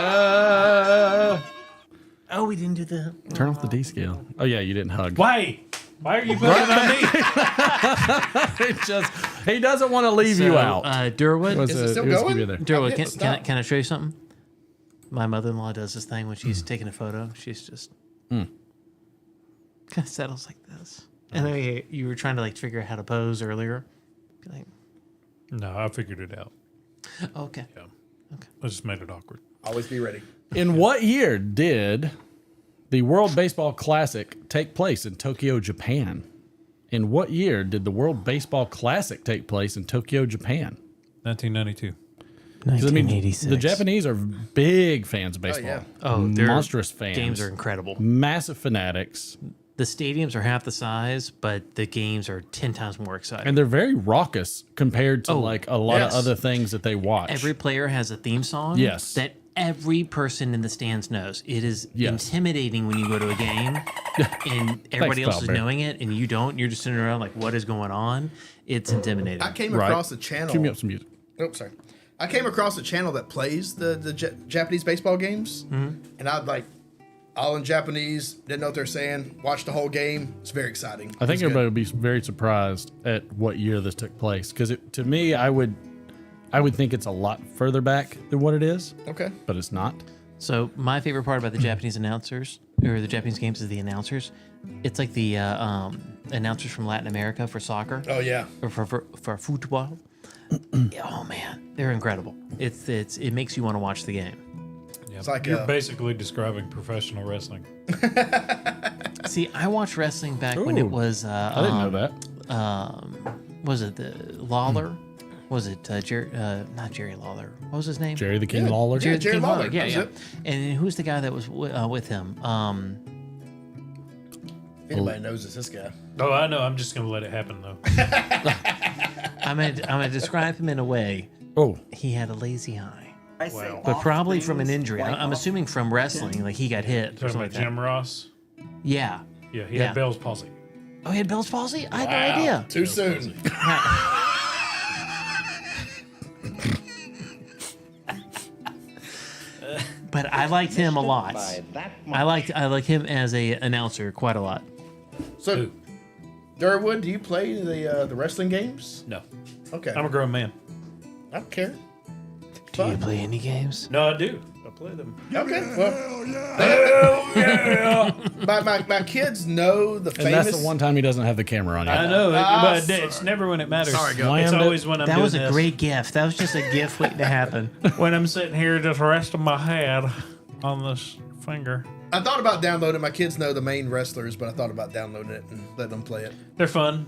Oh, we didn't do the... Turn off the D scale. Oh, yeah, you didn't hug. Why? Why are you putting it on me? He doesn't want to leave you out. Durwood? Is it still going? Durwood, can I show you something? My mother-in-law does this thing when she's taking a photo. She's just kind of settles like this. And then you were trying to figure out how to pose earlier. Be like, No, I figured it out. okay. Yeah. Okay. I just made it awkward. Always be ready. In what year did the World Baseball Classic take place in Tokyo, Japan? In what year did the World Baseball Classic take place in Tokyo, Japan? 1992. 1986. The Japanese are big fans of baseball. Oh, they're monstrous fans. Games are incredible. Massive fanatics. The stadiums are half the size, but the games are 10 times more exciting. And they're very raucous compared to a lot of other things that they watch. Every player has a theme song that every person in the stands knows. It is intimidating when you go to a game and everybody else is knowing it and you don't. You're just sitting around like, what is going on? It's intimidating. I came across a channel. Cue me up some music. Oh, sorry. I came across a channel that plays the Japanese baseball games, and I'd all in Japanese. Didn't know what they're saying. Watched the whole game. It's very exciting. I think everybody would be very surprised at what year this took place because to me, I would think it's a lot further back than what it is. Okay, but it's not. So my favorite part about the Japanese announcers or the Japanese games is the announcers. It's like the announcers from Latin America for soccer. Oh yeah, or for football. Oh man, they're incredible. It makes you want to watch the game. Yeah, it's like you're basically describing professional wrestling. See, I watched wrestling back when it was. I didn't know that. Was it the Lawler? Was it not Jerry Lawler? What was his name? Jerry the King Lawler. Jerry the King Lawler. Yeah. And who's the guy that was with him? Anybody knows this guy. Oh, I know. I'm just gonna let it happen though. I'm gonna describe him in a way. Oh, he had a lazy eye. Wow. But probably from an injury. I'm assuming from wrestling, like he got hit. Talking about Jim Ross. Yeah. Yeah, he had Bell's palsy. Oh, he had Bell's palsy? I had no idea. Too soon. But I liked him a lot. I like him as a announcer quite a lot. So, Durwood, do you play the wrestling games? No. Okay. I'm a grown man. I don't care. Do you play any games? No, I do. I play them. Okay. Well, hell yeah. my kids know the famous. And that's the one time he doesn't have the camera on. I know, but it's never when it matters. Sorry, go. It's always when I'm doing That was this. a great gift. That was just a gift waiting to happen. When I'm sitting here just resting my head on this finger. I thought about downloading. My kids know the main wrestlers, but I thought about downloading it and letting them play it. They're fun.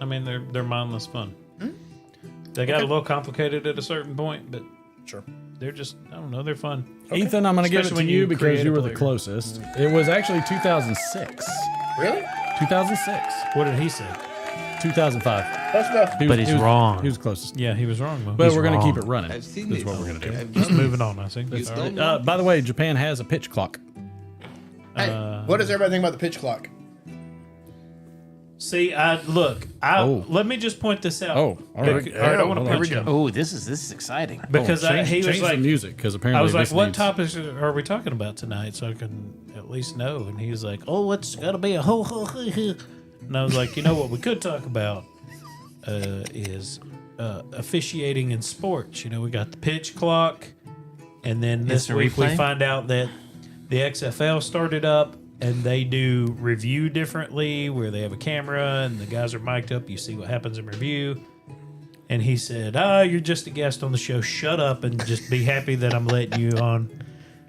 I mean, they're mindless fun. They got a little complicated at a certain point, but sure, they're just, I don't know, they're fun. Okay. Ethan, I'm going to give it to Especially you when because you were the create a closest. It was actually 2006. Really? 2006. What did he say? 2005. That's enough. But he's wrong. He was closest. Yeah, he was wrong. Though. But we're going to keep it running. That's what we're going to do. Just moving on, I think. That's all right. By the way, Japan has a pitch clock. Hey, what does everybody think about the pitch clock? See, let me just point this out. Oh, all right. I don't want to punch him. Oh, this is exciting. Because he was change like the music because apparently I was like, this "What needs- topics are we talking about tonight?" So I can at least know. And he was like, "Oh, it's got to be a ho ho ho ho." And I was like, "You know what we could talk about is officiating in sports. You know, we got the pitch clock, and then this Instant week we replay? find out that the XFL started up." And they do review differently where they have a camera and the guys are mic'd up. You see what happens in review. And he said, you're just a guest on the show. Shut up and just be happy that I'm letting you on.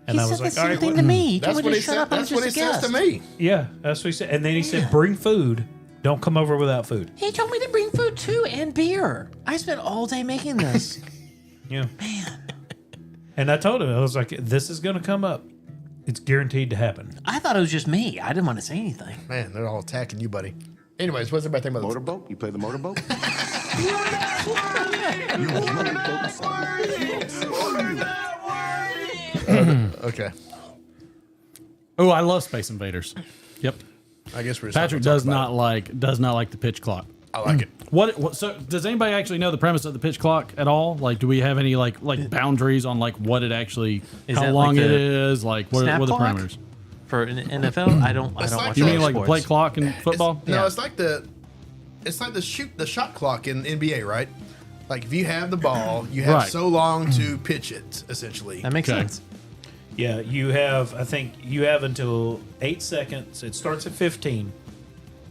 And He I said was the like, same all right, thing what? to me. He That's told what me he to shut said. up. I'm That's just what a he says guest. to me. Yeah, that's what he said. And then he said, bring food. Don't come over without food. He told me to bring food too and beer. I spent all day making this. Yeah. Man. And I told him, I was like, this is going to come up. It's guaranteed to happen. I thought it was just me. I didn't want to say anything. Man, they're all attacking you, buddy. Anyways, what's everybody think about Motorboat? You play the motorboat? Okay. Oh, I love Space Invaders. Yep. I guess we're just Patrick does not like the pitch clock. I like it. What? So, does anybody actually know the premise of the pitch clock at all? Like, do we have any like boundaries on like what it actually, Is how that long like it the is? Like, what snap are the clock? parameters? For an NFL, I don't like watch You mean other like the play sports. clock in football? No, it's like the shot clock in NBA, right? Like if you have the ball, you have Right. so long to pitch it, essentially. That makes sense. Yeah, I think you have until 8 seconds. It starts at 15.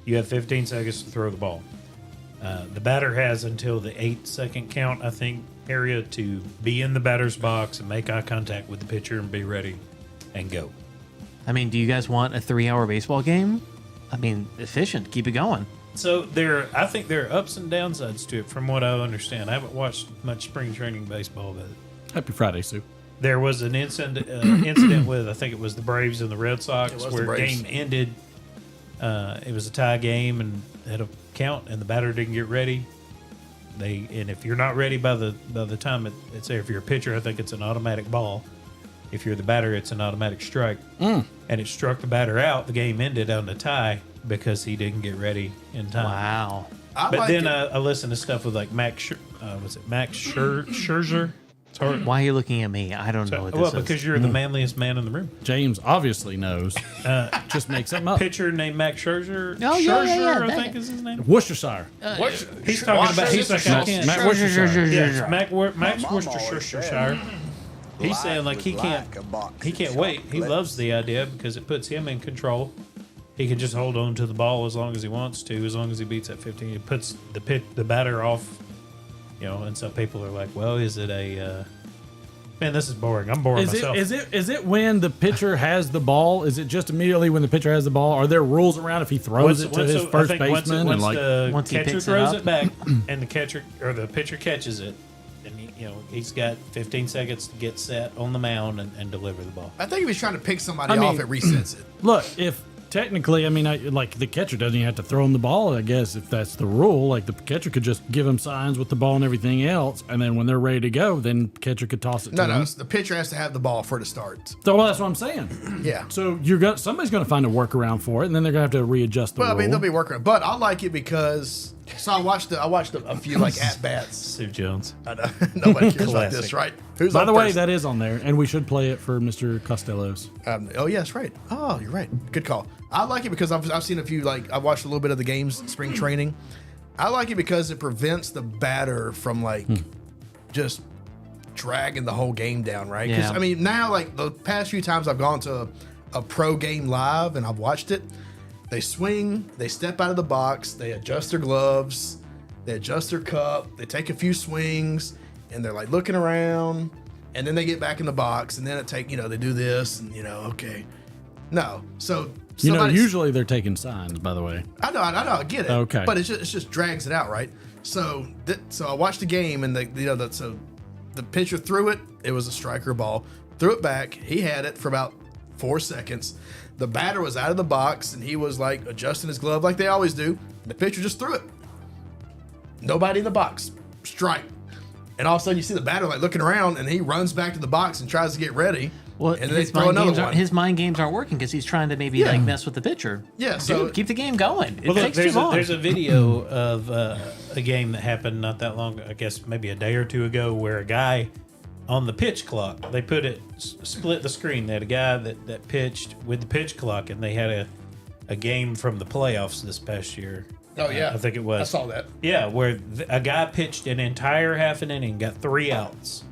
You have 15 seconds to throw the ball. The batter has until the 8-second count, I think, area to be in the batter's box and make eye contact with the pitcher and be ready and go. I mean, do you guys want a 3-hour baseball game? I mean, efficient. Keep it going. So I think there are ups and downsides to it from what I understand. I haven't watched much spring training baseball, but Happy Friday, Sue. there was an incident with, I think it was the Braves and the Red Sox, It was where the the Braves. game ended. It was a tie game and had a count, and the batter didn't get ready. And if you're not ready by the time it's there, if you're a pitcher, I think it's an automatic ball. If you're the batter, it's an automatic strike. And it struck the batter out. The game ended on a tie because he didn't get ready in time. Wow. I But like then it. I listened to stuff with like Max Scherzer. It's hard. Why are you looking at me? I don't know what this Well, is. because you're the manliest man in the room. James obviously knows. Just make something up. Pitcher named Max Scherzer. Oh, yeah, Scherzer, yeah. I think is his name. Worcestershire. He's talking about. He's like, I can't. Matt Worcestershire. Yes, Max Worcestershire. He's saying like he can't wait. He loves the idea because it puts him in control. He can just hold on to the ball as long as he wants to, as long as he beats that 15. It puts the batter off, you know. And some people are like, "Well, is it a man? This is boring. I'm boring myself." Is it when the pitcher has the ball? Is it just immediately when the pitcher has the ball? Are there rules around if he throws it to his first baseman once he catcher picks throws it it back and the catcher or the pitcher catches it, and he's got 15 seconds to get set on the mound and deliver the ball. I think if he's trying to pick somebody off, it resets it. Look, if technically, I mean, like the catcher doesn't even have to throw him the ball. I guess if that's the rule, like the catcher could just give him signs with the ball and everything else, and then when they're ready to go, then catcher could toss it to him. No, the pitcher has to have the ball for the start. So that's what I'm saying. Yeah. So somebody's going to find a workaround for it, and then they're going to have to readjust the rule. I mean, they'll be working, but I like it because. So I watched a few like at bats. Sue Jones. I know. Nobody cares about this, right? Who's By on the way, first? that is on there, and we should play it for Mr. Costello's. Oh yes, right. Oh, you're right. Good call. I like it because I've seen a few, like I watched a little bit of the games, spring training. I like it because it prevents the batter from just dragging the whole game down, right? Because I mean, now like the past few times I've gone to a pro game live and I've watched it. They swing, they step out of the box, they adjust their gloves, they adjust their cup, they take a few swings, and they're like looking around, and then they get back in the box, and then they do this, and okay. No. So usually they're taking signs, by the way. I know, I get it. Okay. But it just drags it out, right? So I watched the game, and so the pitcher threw it, it was a striker ball, threw it back, he had it for about 4 seconds. The batter was out of the box, and he was like adjusting his glove like they always do. The pitcher just threw it. Nobody in the box. Strike. And all of a sudden, you see the batter like looking around, and he runs back to the box and tries to get ready. Well, and then they throw another one. His mind games aren't working because he's trying to maybe mess with the pitcher. Yeah, so dude, keep the game going. It Well, takes too long. There's a video of a game that happened not that long, I guess maybe a day or two ago, where a guy on the pitch clock, they put it, split the screen. They had a guy that pitched with the pitch clock, and they had a game from the playoffs this past year. Oh, yeah. I think it was. I saw that. Yeah, where a guy pitched an entire half an inning, got 3 outs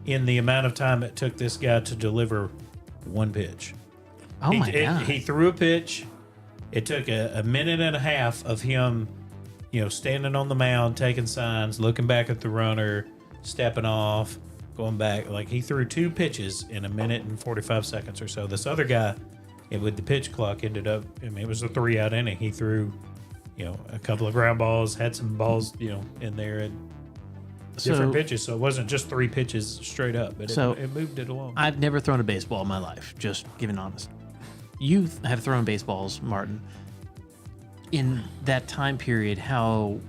in the amount of time it took this guy to deliver one pitch. Oh, my God. He threw a pitch. It took a minute and a half of him, standing on the mound, taking signs, looking back at the runner, stepping off, going back. Like, he threw 2 pitches in a minute and 45 seconds or so. This other guy, with the pitch clock, ended up, it was a 3-out inning. He threw, a couple of ground balls, had some balls, in there and different pitches. So it wasn't just 3 pitches straight up, but it moved it along. I've never thrown a baseball in my life, just giving honest. You have thrown baseballs, Martin. In that time period, how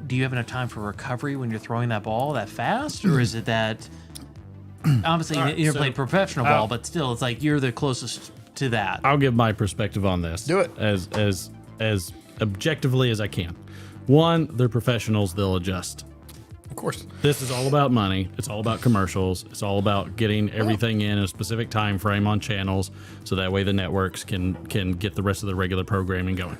do you have enough time for recovery when you're throwing that ball that fast? Or is it that obviously you never played professional ball, but still it's like you're the closest to that? I'll give my perspective on this. Do it. As objectively as I can. One, they're professionals, they'll adjust. Of course. This is all about money. It's all about commercials. It's all about getting everything in a specific time frame on channels, so that way the networks can get the rest of the regular programming going.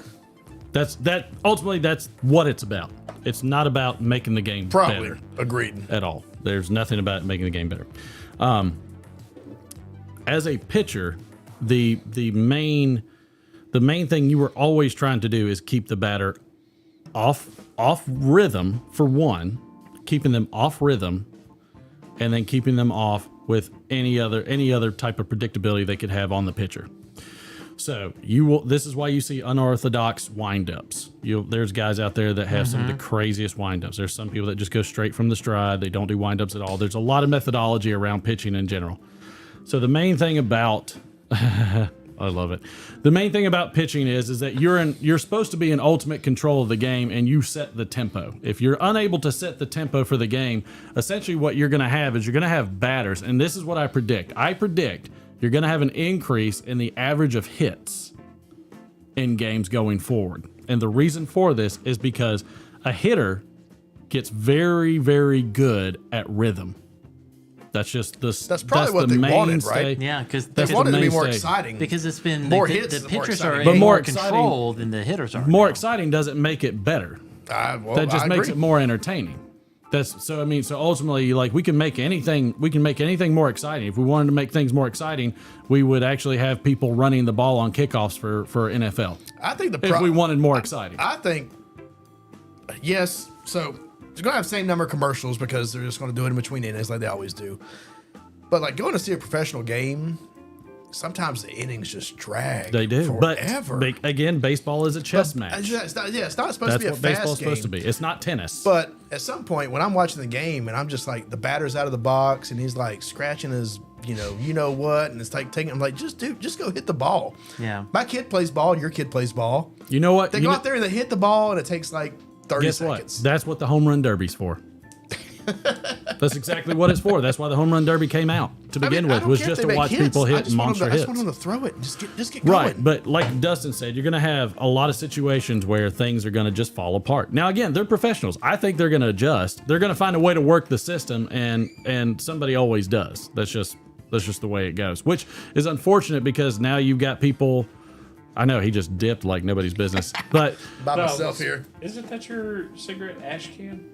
Ultimately that's what it's about. It's not about making the game better. Agreed. At all. There's nothing about making the game better. As a pitcher, the main thing you were always trying to do is keep the batter off rhythm, for one, keeping them off rhythm, and then keeping them off with any other type of predictability they could have on the pitcher. So this is why you see unorthodox windups. There's guys out there that have some of the craziest windups. There's some people that just go straight from the stride. They don't do windups at all. There's a lot of methodology around pitching in general. So the main thing about I love it. The main thing about pitching is that you're supposed to be in ultimate control of the game, and you set the tempo. If you're unable to set the tempo for the game, essentially what you're going to have is you're going to have batters, and this is what I predict. I predict you're going to have an increase in the average of hits in games going forward. And the reason for this is because a hitter gets very, very good at rhythm. That's just the. That's probably what they wanted, right? Yeah, because they wanted it to be more exciting. Because it's been more the, hits. The pitchers are but more control than the hitters are. More exciting doesn't make it better. That just makes it more entertaining. That's so. I mean, so ultimately, like we can make anything. We can make anything more exciting. If we wanted to make things more exciting, we would actually have people running the ball on kickoffs for NFL. I think if we wanted more exciting, I think yes. So they're gonna have the same number of commercials because they're just gonna do it in between innings like they always do. But like going to see a professional game, sometimes the innings just drag. They do, forever. But again, baseball is a chess match. It's not supposed to be a fast game. That's what baseball's supposed to be. It's not tennis. But at some point, when I'm watching the game and I'm just like the batter's out of the box and he's like scratching his, you know what, and it's like taking. I'm like, just go hit the ball. Yeah. My kid plays ball. Your kid plays ball. You know what? They go out there and they hit the ball and it takes like 30 Guess seconds. What? That's what the home run derby's for. That's exactly what it's for. That's why the home run derby came out to begin with, was just to watch people hit monster hits. I just want them to throw it and just get going. Right, but like Dustin said, you're going to have a lot of situations where things are going to just fall apart. Now, again, they're professionals. I think they're going to adjust. They're going to find a way to work the system, and somebody always does. That's just the way it goes, which is unfortunate because now you've got people. I know he just dipped like nobody's business, but by myself here. Isn't that your cigarette ash can?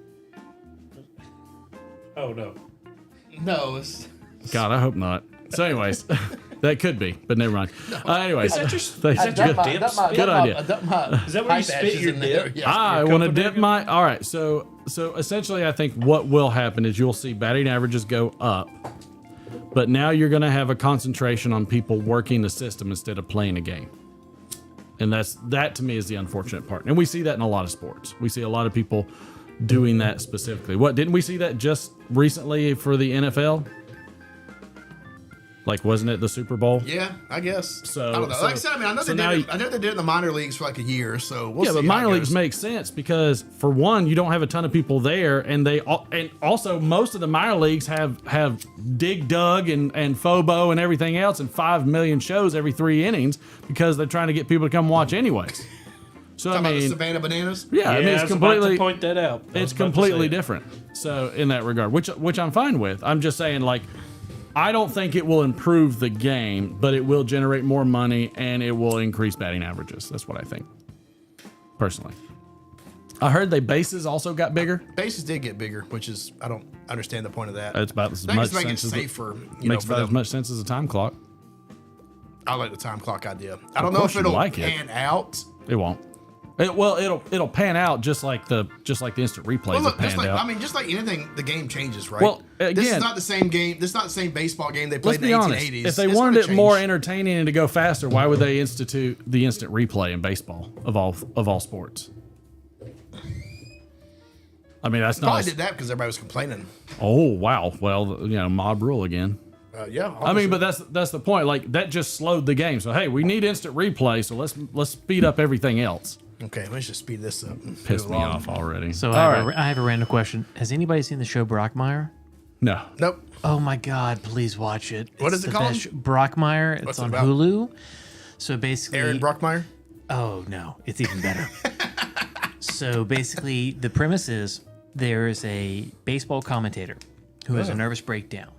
Oh no. No, it's God, I hope not. So, anyways, that could be, but never mind. Anyways, is that your good idea. Is that where you spit your dip? Yeah. I want to dip my. All right, so essentially, I think what will happen is you'll see batting averages go up, but now you're going to have a concentration on people working the system instead of playing a game. And that to me is the unfortunate part. And we see that in a lot of sports. We see a lot of people doing that specifically. What, didn't we see that just recently for the NFL? Like, wasn't it the Super Bowl? Yeah, I guess. So I don't know. Like I said, I mean, I know they did it in the minor leagues for like a year. So we'll see. Yeah, but minor leagues make sense because for one, you don't have a ton of people there, and also most of the minor leagues have Dig Dug and Fobo and everything else, and 5 million shows every 3 innings because they're trying to get people to come watch anyways. So talking I mean, about the Savannah Bananas. Yeah, I mean, it's completely. I was about to point that out. It's completely different. So in that regard, which I'm fine with. I'm just saying, like, I don't think it will improve the game, but it will generate more money and it will increase batting averages. That's what I think, personally. I heard the bases also got bigger. Bases did get bigger, which is I don't understand the point of that. It's about as I much think sense it's as safer. Makes about as much sense as a time clock. I like the time clock idea. I don't know if it'll pan out. It won't. It'll pan out just like the instant replays have panned out. I mean, just like anything, the game changes, right? Well, again, this is not the same game. This is not the same baseball game they played in the 1880s. If they wanted it more entertaining and to go faster, why would they institute the instant replay in baseball of all sports? I mean, that's probably did that because everybody was complaining. Oh wow! Well, mob rule again. Yeah, I mean, but that's the point. Like that just slowed the game. So hey, we need instant replay. So let's speed up everything else. Okay, let's just speed this up. Pissed me off already. So I have a random question. Has anybody seen the show Brockmire? No. Nope. Oh my God! Please watch it. What is it called? Brockmire. It's on Hulu. So basically, Aaron Brockmire. Oh no, it's even better. So basically, the premise is there is a baseball commentator who has a nervous breakdown,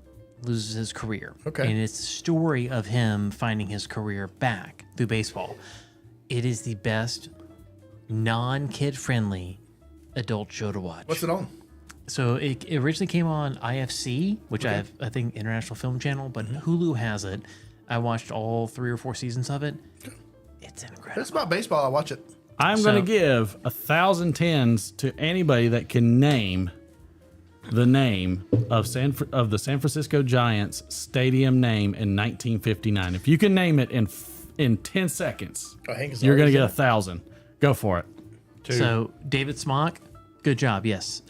loses his career. Okay. And it's the story of him finding his career back through baseball. It is the best non-kid friendly adult show to watch. What's it on? So it originally came on IFC, which I think International Film Channel, but Hulu has it. I watched all 3 or 4 seasons of it. It's incredible. It's about baseball. I watch it. I'm going to give 1,000 tens to anybody that can name the name of the San Francisco Giants stadium name in 1959. If you can name it in 10 seconds, you're going to get 1,000. Go for it. So David Smock, good job. Yes.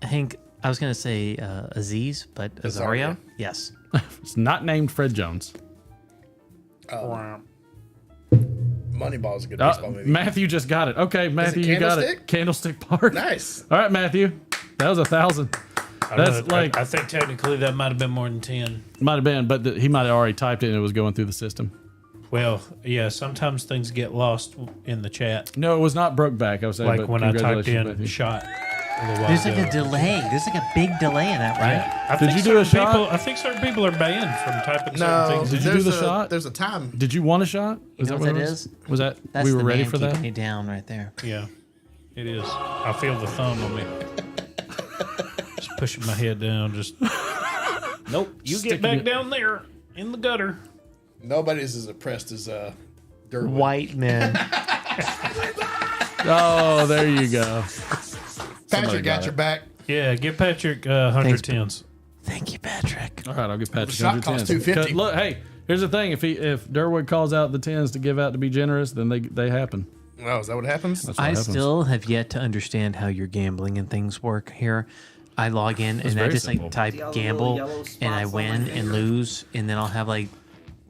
Hank, I was going to say Aziz, but Azaria. Yes. It's not named Fred Jones. Moneyball is a good baseball movie. Matthew just got it. Okay, Matthew, you got it. Candlestick Park. Nice. All right, Matthew. That was 1,000. That's I think technically that might have been more than 10. Might have been, but he might have already typed it and it was going through the system. Well, yeah, sometimes things get lost in the chat. No, it was not Brokeback. I was saying, like when I typed in shot. There's like a delay. There's like a big delay in that, right? Did you do a shot? I think certain people are banned from typing certain No, things. Did you do the shot? There's a time. Did you want a shot? You know what that is? Was that That's we were the ready man for that? keeping you down right there. Yeah, it is. I feel the thumb on me. Just pushing my head down. Just nope. You get back down there in the gutter. Nobody's as oppressed as Derwood. White men. Oh, there you go. Patrick got your back. Yeah, give Patrick 100 tens. Thank you, Patrick. All right, I'll give Patrick The shot costs 110. $2.50. Look, hey, here's the thing: if Derwood calls out the 10s to give out to be generous, then they happen. Oh, is that what happens? That's what I happens. still have yet to understand how your gambling and things work here. I log in and I very just simple. like type See all the gamble little yellow and I spots on win my and finger? lose and then I'll have like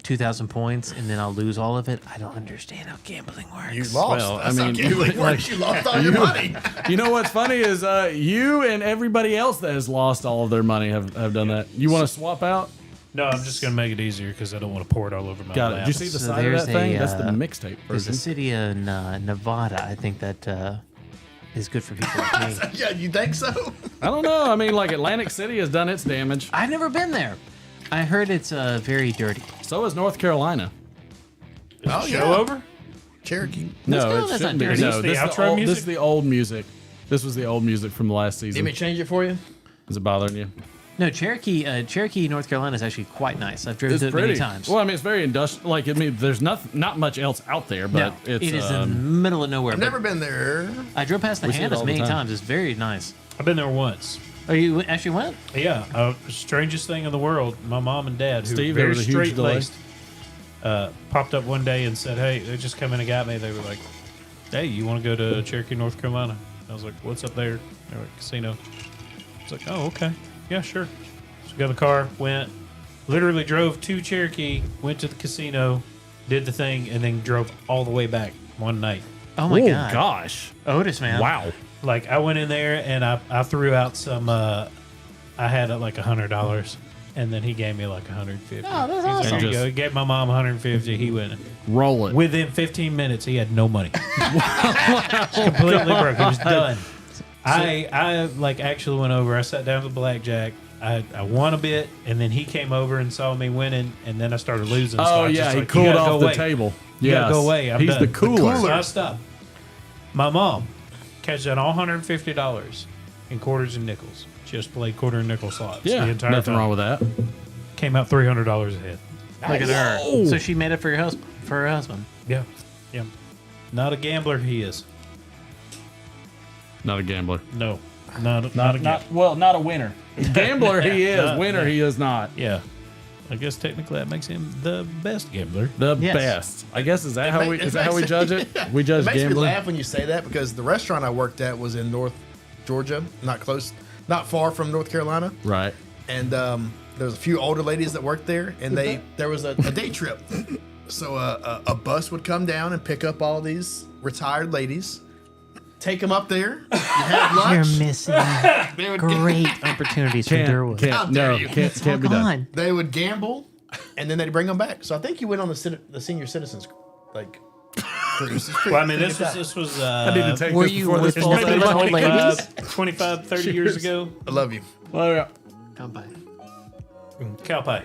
2,000 points and then I'll lose all of it. I don't understand how gambling works. You lost. Well, That's I how mean, gambling works. You lost all your money. You know what's funny is you and everybody else that has lost all of their money have done that. You want to swap out? No, I'm just gonna make it easier because I don't want to pour it all over my Got it. lap. Did you see the So side of there's that thing? That's the a, mixtape There's a version. city in Nevada, I think that is good for people like me. Yeah, you think so? I don't know. I mean, like Atlantic City has done its damage. I've never been there. I heard it's very dirty. So is North Carolina. Oh, Show over? Cherokee. No, That's it not shouldn't be. dirty. No, Is this the this is outro this music? is the old music. This was the old music from the last season. Let me change it for you. Is it bothering you? No, Cherokee, North Carolina is actually quite nice. I've driven It's to it pretty. many times. Well, I mean, it's very industrial. Like, I mean, there's not much else out there, but No, it's it is in the middle of nowhere. I've but never been there. I drove past the We see it Hannahs all the many time. times. It's very nice. I've been there once. Oh, you actually went? Yeah, strangest thing in the world. My mom and dad, who Steve, were there very was a huge delay. straight-laced, popped up one day and said, "Hey, they just come in and got me." They were like, "Hey, you want to go to Cherokee, North Carolina?" I was like, "What's up there?" They were like, "Casino." I was like, "Oh, okay, yeah, sure." So we got in the car, went, literally drove to Cherokee, went to the casino, did the thing, and then drove all the way back one night. Oh my god. Gosh. Otis, man. Wow. Like I went in there and I threw out some. I had like $100, and then he gave me like 150. Oh, that's He's like, awesome. "Here you go." He gave my mom 150. He went. Roll it. Within 15 minutes, he had no money. Completely broke. He was done. I like actually went over. I sat down with blackjack. I won a bit, and then he came over and saw me winning, and then I started losing. So Oh, I was yeah, just he like, cooled "You gotta off go the away. table. You gotta go Yes. away. I'm He's done." the cooler. So I stopped. My mom cashed out all $150 in quarters and nickels. Just played quarter and nickel slots. Yeah, the entire nothing time. wrong with that. Came out $300 ahead. Look at her. Whoa. So she made it for her husband. Yeah, yeah. Not a gambler, he is. Not a gambler. No, not a gambler. Not a winner. Gambler he is. Not- Winner he is not. Yeah. I guess technically that makes him the best gambler. The Yes. best. I guess is that how we It is that how we makes- judge it? Yeah. We judge It makes me gambling. laugh when you say that because the restaurant I worked at was in North Georgia, not far from North Carolina, Right. and there was a few older ladies that worked there, and there was a day trip, so a bus would come down and pick up all these retired ladies, take them up there, you have lunch. You're missing great opportunities from Durwood. How dare you. Can't be done. They would gamble, and then they'd bring them back. So I think you went on the senior citizens like cruise. Well, I mean, this was I need to take Were this you before this with falls nothing out. but old ladies? 25, 30 years ago. I love you. Well, yeah. Come by. Cow pie.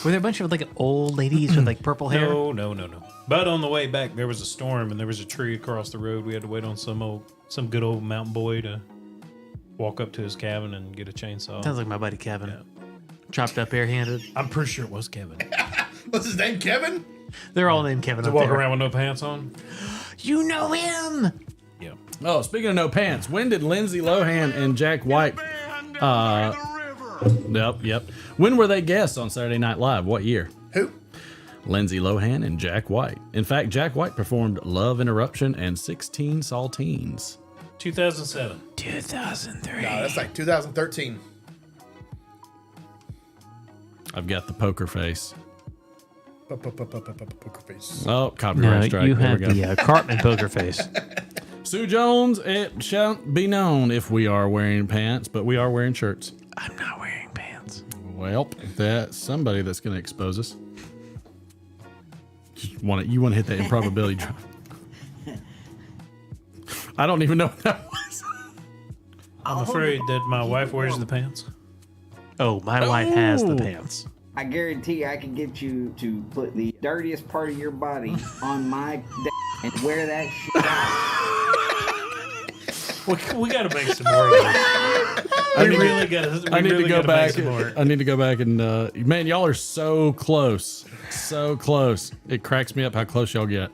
Were there a bunch of like old ladies with like purple hair? No. But on the way back, there was a storm and there was a tree across the road. We had to wait on some good old mountain boy to walk up to his cabin and get a chainsaw. Sounds like my buddy Kevin. Chopped up barehanded. I'm pretty sure it was Kevin. What's his name? Kevin? They're all named Kevin To up walk there. around with no pants on. You know him. Yeah. Oh, speaking of no pants, when did Lindsay Lohan and Jack White? Yep. When were they guests on Saturday Night Live? What year? Who? Lindsay Lohan and Jack White. In fact, Jack White performed Love Interruption and 16 Saltines. 2007. 2003. No, that's like 2013. I've got the poker face. Poker face. Oh, copyright No, strike. you There have we go. the Cartman poker face. Sue Jones, it shan't be known if we are wearing pants, but we are wearing shirts. I'm not wearing pants. Well, that's somebody that's going to expose us. You want to hit that improbability drop. I don't even know what that was. I'm afraid that my wife wears the pants. Oh, my wife has the pants. I guarantee I can get you to put the dirtiest part of your body on my and wear that shit out. We got to make some more of this. I need to go back. I need to go back and man, y'all are so close. So close. It cracks me up how close y'all get.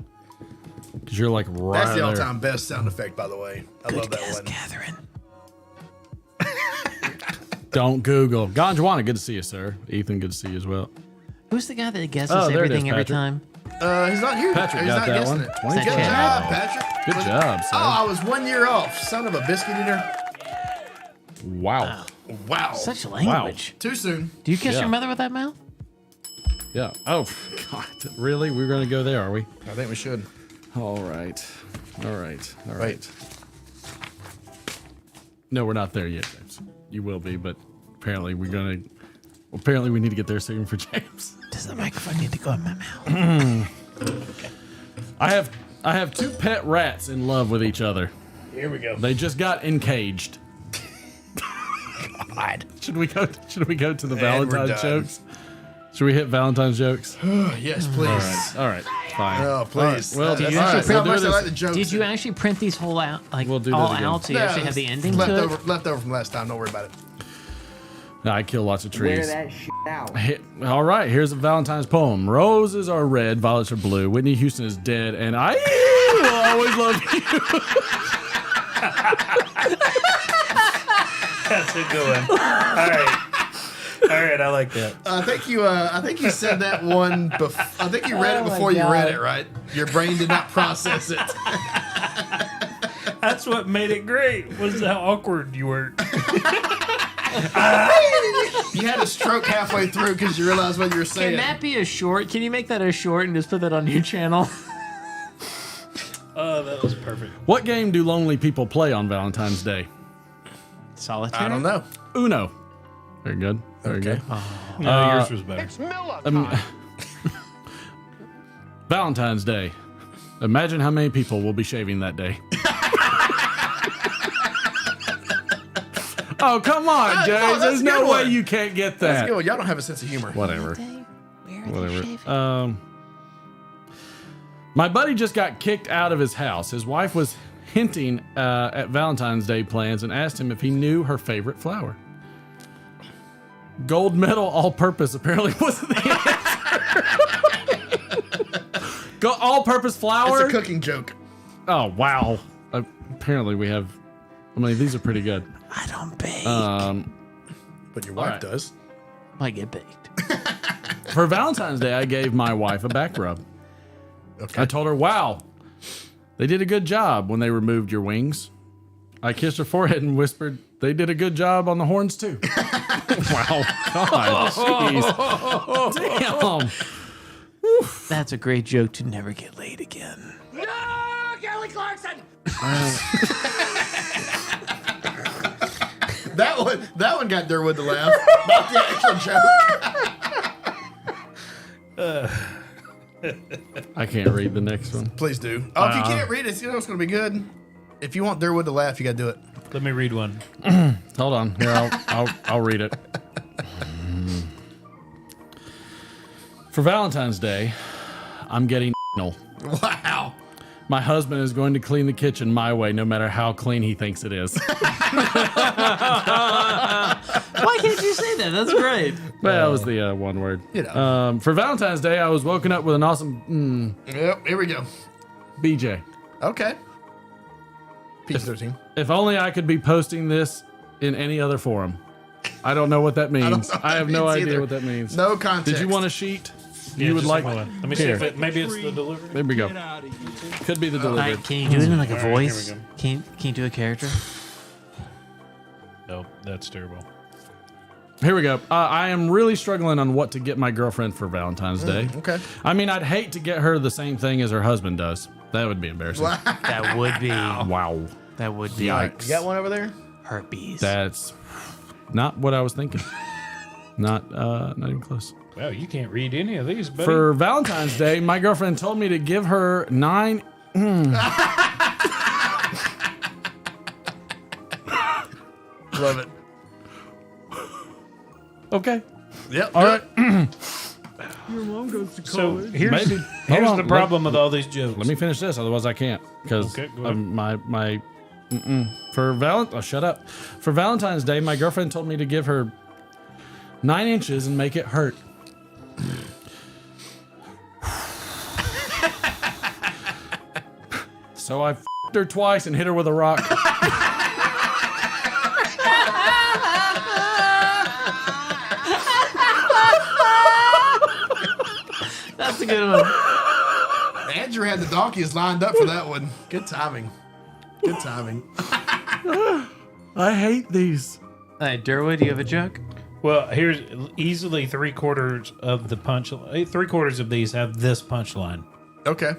Because you're like right That's the there. all-time best sound effect, by the way. I love that one. Catherine. Don't Google. Ganjwana, good to see you, sir. Ethan, good to see you as well. Who's the guy that guesses there it is, everything every Patrick. time? He's not here. Patrick He's got not that guessing one. it. 20 Good points. job, Patrick. Good job, Oh, son. I was 1 year off. Son of a biscuit eater. Wow. Wow. Such language. Too soon. Do you kiss Yeah. your mother with that mouth? Yeah. Oh, God. Really? We're going to go there, are we? I think we should. All right. All right. All right. No, we're not there yet, James. You will be, but apparently we're going to... Apparently we need to get there soon for James. Does the microphone need to go in my mouth? Okay. I have two pet rats in love with each other. Here we go. They just got encaged. God. Should we go to the And Valentine's we're done. jokes? Should we hit Valentine's jokes? Yes, please. All right. Fine. Oh, please. All right. Well, Did you all actually right, print we'll do much I this. like the jokes. Did you actually print these whole out, like We'll do all this again. out, so you actually have the ending leftover, to it? leftover from last time. Don't worry about it. I kill lots of Wear trees. that shit out. All right, here's a Valentine's poem. Roses are red, violets are blue. Whitney Houston is dead, and I will always love you. That's a good one. All right, I like that. I think you said that one. I think you read it before you read it, right? Your brain did not process it. That's what made it great. Was how awkward you were. You had a stroke halfway through because you realized what you were saying. Can that be a short? Can you make that a short and just put that on your channel? Oh, that was perfect. What game do lonely people play on Valentine's Day? Solitaire? I don't know. Uno. Very good. Very good. No, yours was better. It's Miller time. Valentine's Day. Imagine how many people will be shaving that day. Oh, come on, Oh, James. that's There's a no good way one. you can't get That's that. good. Y'all don't have a sense of humor. Whatever. Where are Whatever. they shaving? My buddy just got kicked out of his house. His wife was hinting at Valentine's Day plans and asked him if he knew her favorite flower. Gold medal all-purpose apparently wasn't the answer. All-purpose flour? It's a cooking joke. Oh, wow. Apparently we have... I mean, these are pretty good. I don't bake. But your wife does. I get baked. For Valentine's Day, I gave my wife a back rub. Okay. I told her, wow, they did a good job when they removed your wings. I kissed her forehead and whispered, they did a good job on the horns too. Wow. God, jeez. Damn. That's a great joke to never get laid again. No, Kelly Clarkson. That one got Durwood to laugh. Not the actual joke. I can't read the next one. Please do. Oh, if you can't read it, you know it's going to be good. If you want Durwood to laugh, you got to do it. Let me read one. Hold on. Here, I'll read it. For Valentine's Day, I'm getting anal. Wow. My husband is going to clean the kitchen my way, no matter how clean he thinks it is. Why can't you say that? That's great. Well, that was the one word. You know. For Valentine's Day, I was woken up with an awesome Yep, here we go. BJ. Okay. PG-13. If only I could be posting this in any other forum. I don't know what that means. I don't know what I have that no means idea either. what that means. No context. Did you want a sheet? Yeah, You would just like one. Let me see Here. if it, maybe it's the delivery. There we go. Could be the delivery. Can you do it in like a All right, here voice? we go. Can you do a character? Nope, that's terrible. Here we go. I am really struggling on what to get my girlfriend for Valentine's Day. Okay. I mean, I'd hate to get her the same thing as her husband does. That would be embarrassing. That would be. Wow. That would be. Yikes. You got one over there? Herpes. That's not what I was thinking. Not even close. Well, you can't read any of these, buddy. For Valentine's Day, my girlfriend told me to give her 9. Love it. Okay. Yep. All right. Your mom goes to So college. here's Maybe. here's Hold the on, problem with all these jokes. Let me finish this, otherwise I can't. Because Okay, go ahead. shut up. For Valentine's Day, my girlfriend told me to give her 9 inches and make it hurt. So I f***ed her twice and hit her with a rock. That's a good one. Andrew had the donkeys lined up for that one. Good timing. Good timing. I hate these. All right, Durwood, do you have a joke? Well, here's easily 3/4 of the punch. 3/4 of these have this punchline. Okay.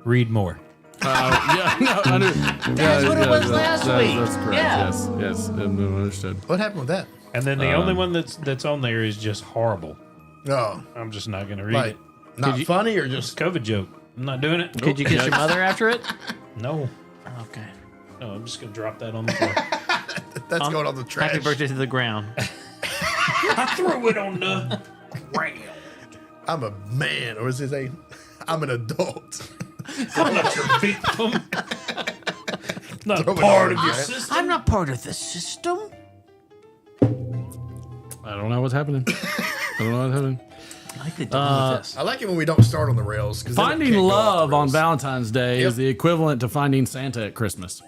Read more. Yeah, no, I knew. That's what it was last week. That's correct. Yeah. Yes, understood. What happened with that? And then the only one that's on there is just horrible. Oh. I'm just not gonna read Like, it. not you- funny or just COVID joke. I'm not doing it. Could you kiss your mother after it? No. Okay. No, I'm just gonna drop that on the floor. that's going on the trash. Happy birthday to the ground. I threw it on the ground. I'm a man, or is it a? I'm an adult. I'm not your victim. Not Throw it part on, of your right? system. I'm not part of the system. I don't know what's happening. I like the double with this. I like it when we don't start on the rails. 'Cause then it Finding can't go off love the on rails. Valentine's Day Yep. is the equivalent to finding Santa at Christmas.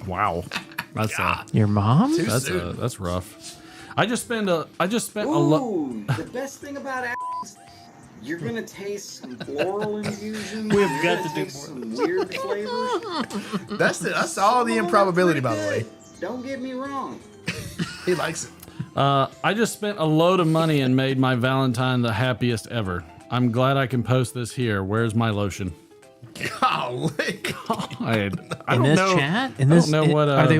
Wow, that's Your mom? Too soon. that's rough. I just spent a lot. Ooh, the best thing about apples, you're gonna taste some floral infusion. We've you're got gonna to do taste some weird flavors. That's all the improbability, by the way. Don't get me wrong. He likes it. I just spent a load of money and made my Valentine the happiest ever. I'm glad I can post this here. Where's my lotion? Golly. I In don't this know. chat? I don't know what. are they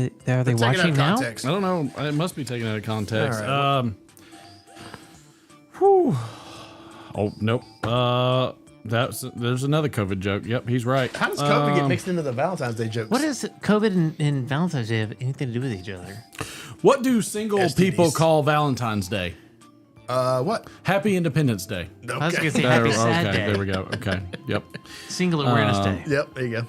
Take it out watching of now? context. I don't know. It must be taken out of context. All right. Whew. Oh nope. There's another COVID joke. Yep, he's right. How does COVID get mixed into the Valentine's Day jokes? What does COVID and Valentine's Day have anything to do with each other? What do single STDs. people call Valentine's Day? What? Happy Independence Day. Okay. I was going to say Happy Sad okay, Day. there we go. Okay, yep. Single Awareness Day. Yep, there you go.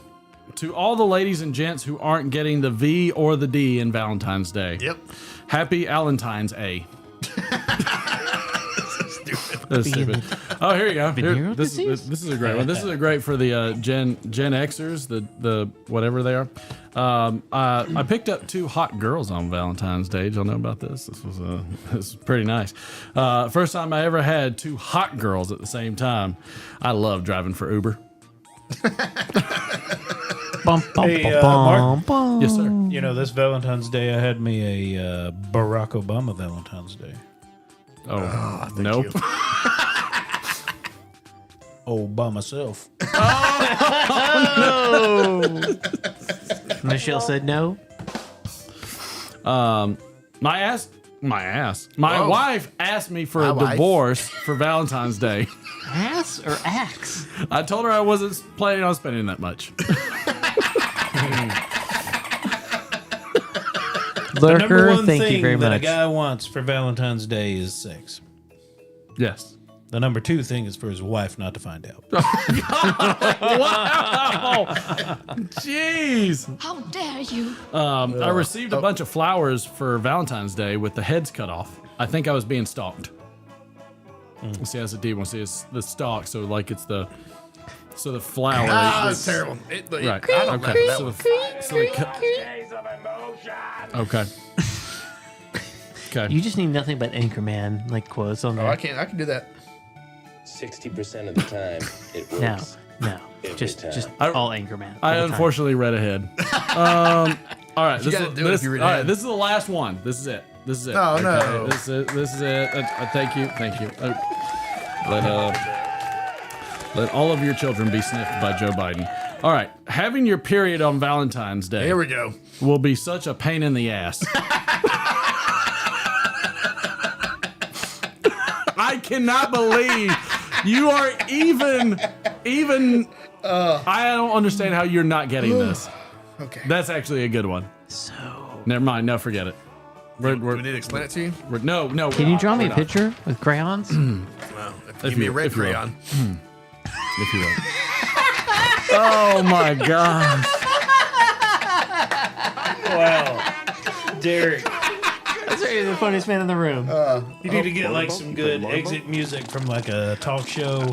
To all the ladies and gents who aren't getting the V or the D in Valentine's Day. Yep. Happy Valentine's A. That's stupid. Oh, here you go. Here, this is a great one. This is a great for the Gen Xers, the whatever they are. I picked up 2 hot girls on Valentine's Day. Did y'all know about this? This was pretty nice. First time I ever had 2 hot girls at the same time. I love driving for Uber. Hey, Mark. Yes, sir. You know, this Valentine's Day, I had me a Barack Obama Valentine's Day. Oh, nope. Oh, by myself. Oh, no. Michelle said no. My wife asked me for a divorce for Valentine's Day. Ass or axe? I told her I wasn't planning on spending that much. The number Lurker, one thank thing you very that a much. guy wants for Valentine's Day is sex. Yes. The number 2 thing is for his wife not to find out. Wow. Jeez. How dare you? I received a bunch of flowers for Valentine's Day with the heads cut off. I think I was being stalked. See, that's a deep one. See, it's the stalk, so like it's the flower. That's terrible. Right. I don't Okay. know that one. Okay. Okay. You just need nothing but Anchorman like quotes on there. Oh, I can do that. 60% of the time, it No, works. no, Every just time. all Anchorman. I all the time. unfortunately read ahead. All right. You gotta do it if you read all right. ahead. This is the last one. This is it. Oh, no. This is it. Thank you. Let all of your children be sniffed by Joe Biden. All right. Having your period on Valentine's Day. Here we go. Will be such a pain in the ass. I cannot believe you are even. I don't understand how you're not getting this. Okay. That's actually a good one. So. Never mind. No, forget it. Do we need to explain it to you? No. Can you draw me a picture with crayons? Well, give me a red crayon. If you will. Oh my gosh. Wow. Derek. That's really the funniest man in the room. You need to get like some good exit music from like a talk show.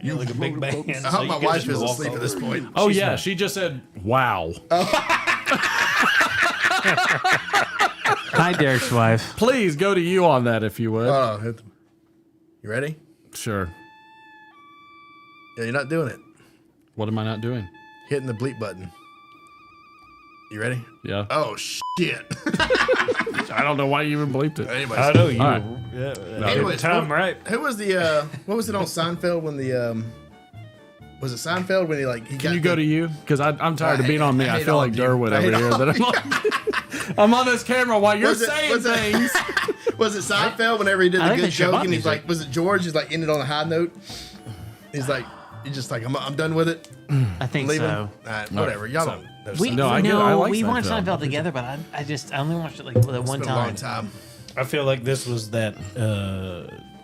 You know, like a big band. I hope my wife is asleep at this point. Oh, yeah. She just said, wow. Hi, Derek's wife. Please go to you on that if you would. You ready? Sure. Yeah, you're not doing it. What am I not doing? Hitting the bleep button. You ready? Yeah. Oh, shit. I don't know why you even bleeped it. Anyways. I know you. All right. Anyways, time right. Who was the what was it on Seinfeld when the was it Seinfeld when he Can you go to you? Because I'm tired of being on me. I feel like Durwood over here. I'm on this camera while you're saying things. Was it Seinfeld whenever he did the good joke and he's music. like, was it George? He's like ended on a high note. He's like, you're just like, I'm done with it. I think Leaving? so. Whatever. Y'all don't. We like watched Seinfeld. Seinfeld together, but I only watched it like the one It's been a long time. time. I feel like this was that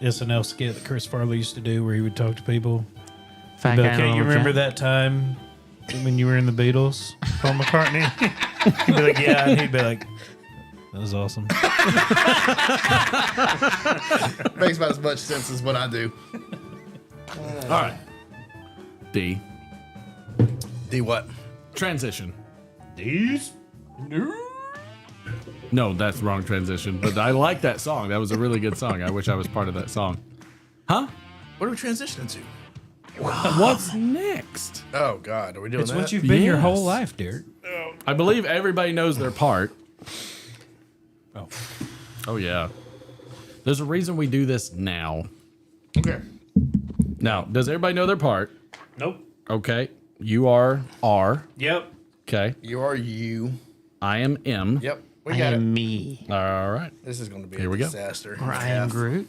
SNL skit that Chris Farley used to do where he would talk to people. Fat He'd be guy like, on hey, a you little remember cat." that time when you were in the Beatles, Paul McCartney? He'd be like, yeah. And he'd be like, that was awesome. Makes about as much sense as what I do. All right. D. D what? Transition. D's? No, that's the wrong transition. But I like that song. That was a really good song. I wish I was part of that song. Huh? What are we transitioning to? What's next? Oh, God. Are we doing It's that? what you've been your Yes. whole life, Derek. I believe everybody knows their part. Oh, yeah. There's a reason we do this now. Okay. Now, does everybody know their part? Nope. Okay. You are R. Yep. Okay. You are you. I am M. Yep. We I got it. am me. All right. This is going to be Here a we go. disaster. Or I am Groot.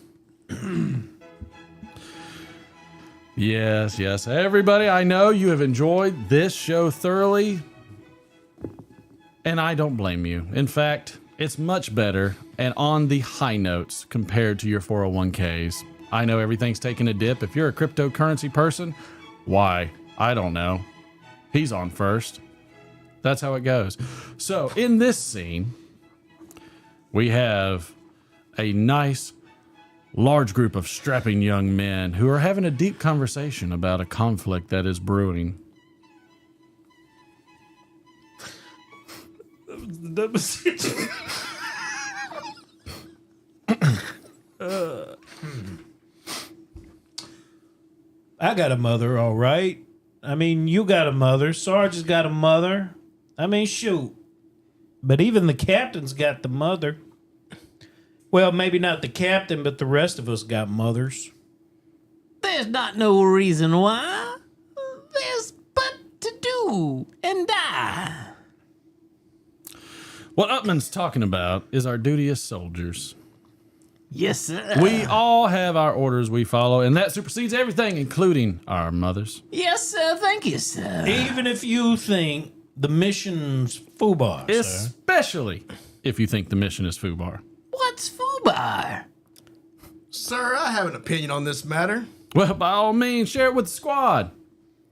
Yes. Everybody, I know you have enjoyed this show thoroughly, and I don't blame you. In fact, it's much better and on the high notes compared to your 401ks. I know everything's taking a dip. If you're a cryptocurrency person, why? I don't know. He's on first. That's how it goes. So in this scene, we have a nice, large group of strapping young men who are having a deep conversation about a conflict that is brewing. That was the dumbest shit. I got a mother, all right. I mean, you got a mother. Sarge has got a mother. I mean, shoot. But even the captain's got the mother. Well, maybe not the captain, but the rest of us got mothers. There's not no reason why. There's but to do and die. What Upman's talking about is our duty as soldiers. Yes, sir. We all have our orders we follow, and that supersedes everything, including our mothers. Yes, sir. Thank you, sir. Even if you think the mission's FUBAR, sir. Especially if you think the mission is FUBAR. What's FUBAR? Sir, I have an opinion on this matter. Well, by all means, share it with the squad.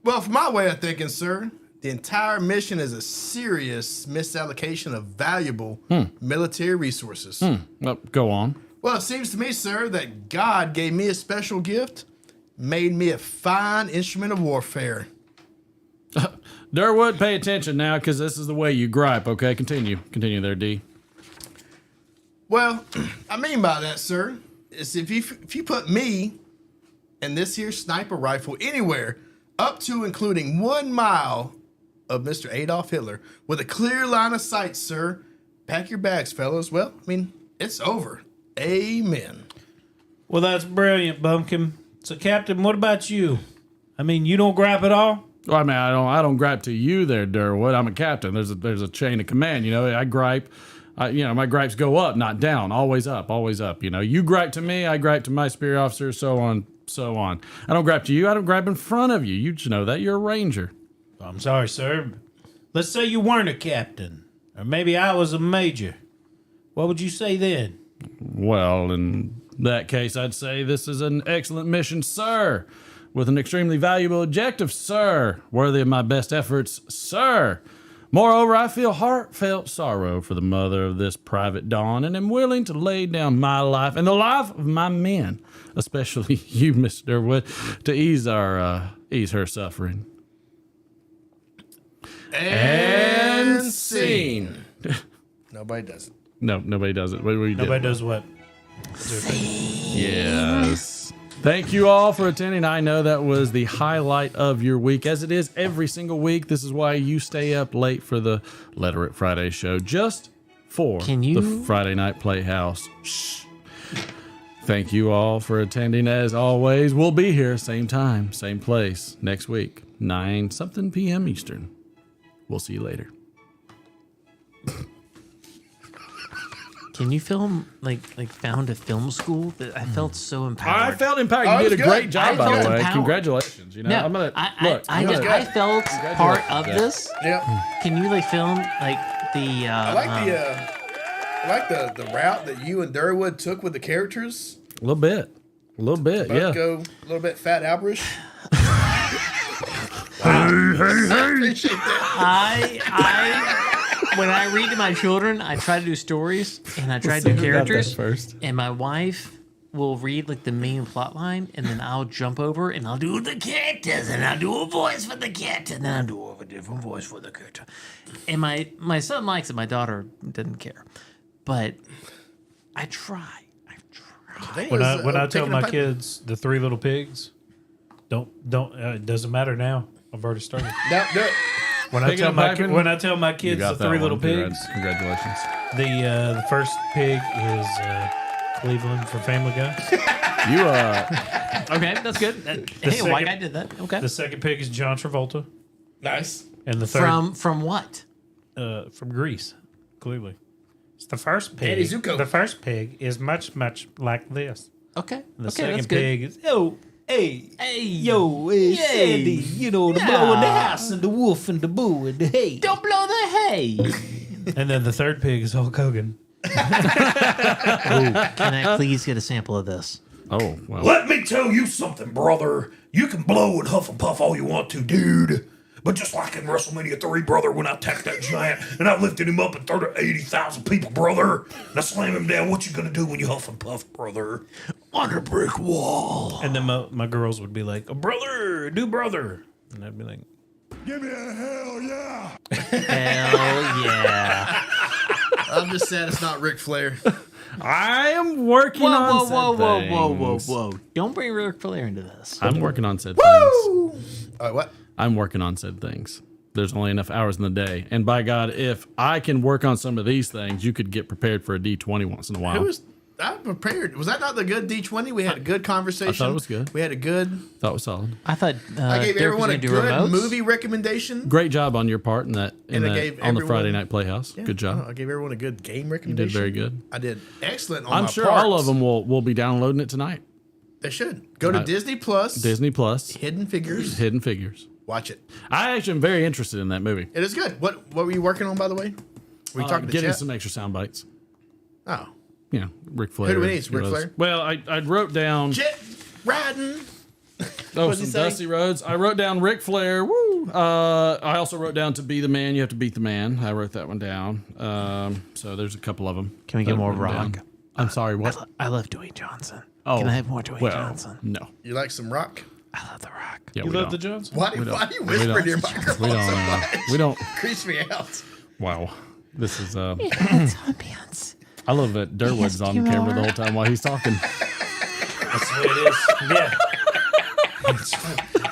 Well, from my way of thinking, sir, the entire mission is a serious misallocation of valuable military resources. Well, go on. Well, it seems to me, sir, that God gave me a special gift, made me a fine instrument of warfare. Durwood, pay attention now, because this is the way you gripe, okay? Continue there, D. Well, I mean by that, sir, is if you put me and this here sniper rifle anywhere up to including 1 mile of Mr. Adolf Hitler with a clear line of sight, sir, pack your bags, fellas. Well, I mean, it's over. Amen. Well, that's brilliant, Bumpkin. So, Captain, what about you? I mean, you don't gripe at all? Well, I mean, I don't gripe to you there, Durwood. I'm a captain. There's a chain of command, you know. I gripe My gripes go up, not down. Always up, always up. You gripe to me, I gripe to my superior officer, so on, so on. I don't gripe to you, I don't gripe in front of you. You just know that you're a ranger. I'm sorry, sir. Let's say you weren't a captain, or maybe I was a major. What would you say then? Well, in that case, I'd say this is an excellent mission, sir, with an extremely valuable objective, sir, worthy of my best efforts, sir. Moreover, I feel heartfelt sorrow for the mother of this private Dawn, and am willing to lay down my life and the life of my men, especially you, Mr. Durwood, to ease her suffering. And scene. Nobody does it. No, nobody does it. Nobody does what? Yes. Thank you all for attending. I know that was the highlight of your week, as it is every single week. This is why you stay up late for the Letter It Friday show, just for the Friday Night Playhouse. Shh. Thank you all for attending. As always, we'll be here same time, same place next week, 9-something p.m. Eastern. We'll see you later. Can you film like found a film school? That I felt so empowered. I felt empowered. You did a great job, by the way. Congratulations. No, I'm gonna I felt part of this. Yep. Can you film the? I like the route that you and Durwood took with the characters. A little bit, Both yeah. go a little bit Fat Alberish. I appreciate that. When I read to my children, I try to do stories and I try to do characters first. And my wife will read the main plot line, and then I'll jump over and I'll do the characters, and I'll do a voice for the character, and then I'll do a different voice for the character. And my son likes it. My daughter didn't care, but I try. When I tell my kids the Three Little Pigs, don't it doesn't matter now. I've already started. No, do it. When I tell my kids the Three Little Pigs, congratulations. The first pig is Cleveland for Family Guy. Okay, that's good. Hey, a white guy did that. Okay. The second pig is John Travolta. Nice. And the third from what? From Greece, clearly. It's the first pig. Eddie Zuko. The first pig is much like this. Okay. And the okay, second that's good. pig is hey, yo, it's Sandy. You know, the blow in the house and the wolf and the boo and the hay. Don't blow the hay. And then the third pig is Hulk Hogan. Can I please get a sample of this? Oh, well. Let me tell you something, brother. You can blow and huff and puff all you want to, dude. But just like in WrestleMania 3, brother, when I attacked that giant and I lifted him up in front of 80,000 people, brother, and I slam him down, what you gonna do when you huff and puff, brother? On a brick wall. And then my girls would be like, brother, do brother. And I'd be like, give me a hell yeah. Hell yeah. I'm just sad it's not Ric Flair. I am working on said things. Whoa. Don't bring Ric Flair into this. I'm working on said things. What? I'm working on said things. There's only enough hours in the day. And by God, if I can work on some of these things, you could get prepared for a D20 once in a while. I prepared. Was that not the good D20? We had a good conversation. I thought it was good. We had a good. Thought it was solid. I thought I gave everyone a good remotes. movie recommendation. Great job on your part in that. And I gave on the everyone- Friday Night Playhouse. Yeah, Good job. I gave everyone a good game You recommendation. did very good. I did excellent on I'm my sure parts. all of them will be downloading it tonight. They should. Go to Disney Plus. Disney Plus. Hidden Figures. Hidden Figures. Watch it. I actually am very interested in that movie. It is good. What were you working on, by the way? Were you talking to getting Chet? some extra sound bites. Oh. Yeah, Ric Flair. Who do we need? Ric Flair? Well, I wrote down. Jet riding. Oh, some Dusty Rhodes. I wrote down Ric Flair. Woo. I also wrote down to be the man, you have to beat the man. I wrote that one down. So there's a couple of them. Can we get more Rock? I'm sorry, what? I love Dwayne Johnson. Oh, Can I have more Dwayne Johnson? No. You like some rock? I love The Rock. Yeah, you we love don't. the Johnson? Why do you whisper in your microphone so much? We don't. Creeps me out. Wow. This is. It's ambiance. I love that Durwood's on camera the whole time while he's talking. That's the way it is. Yeah. It's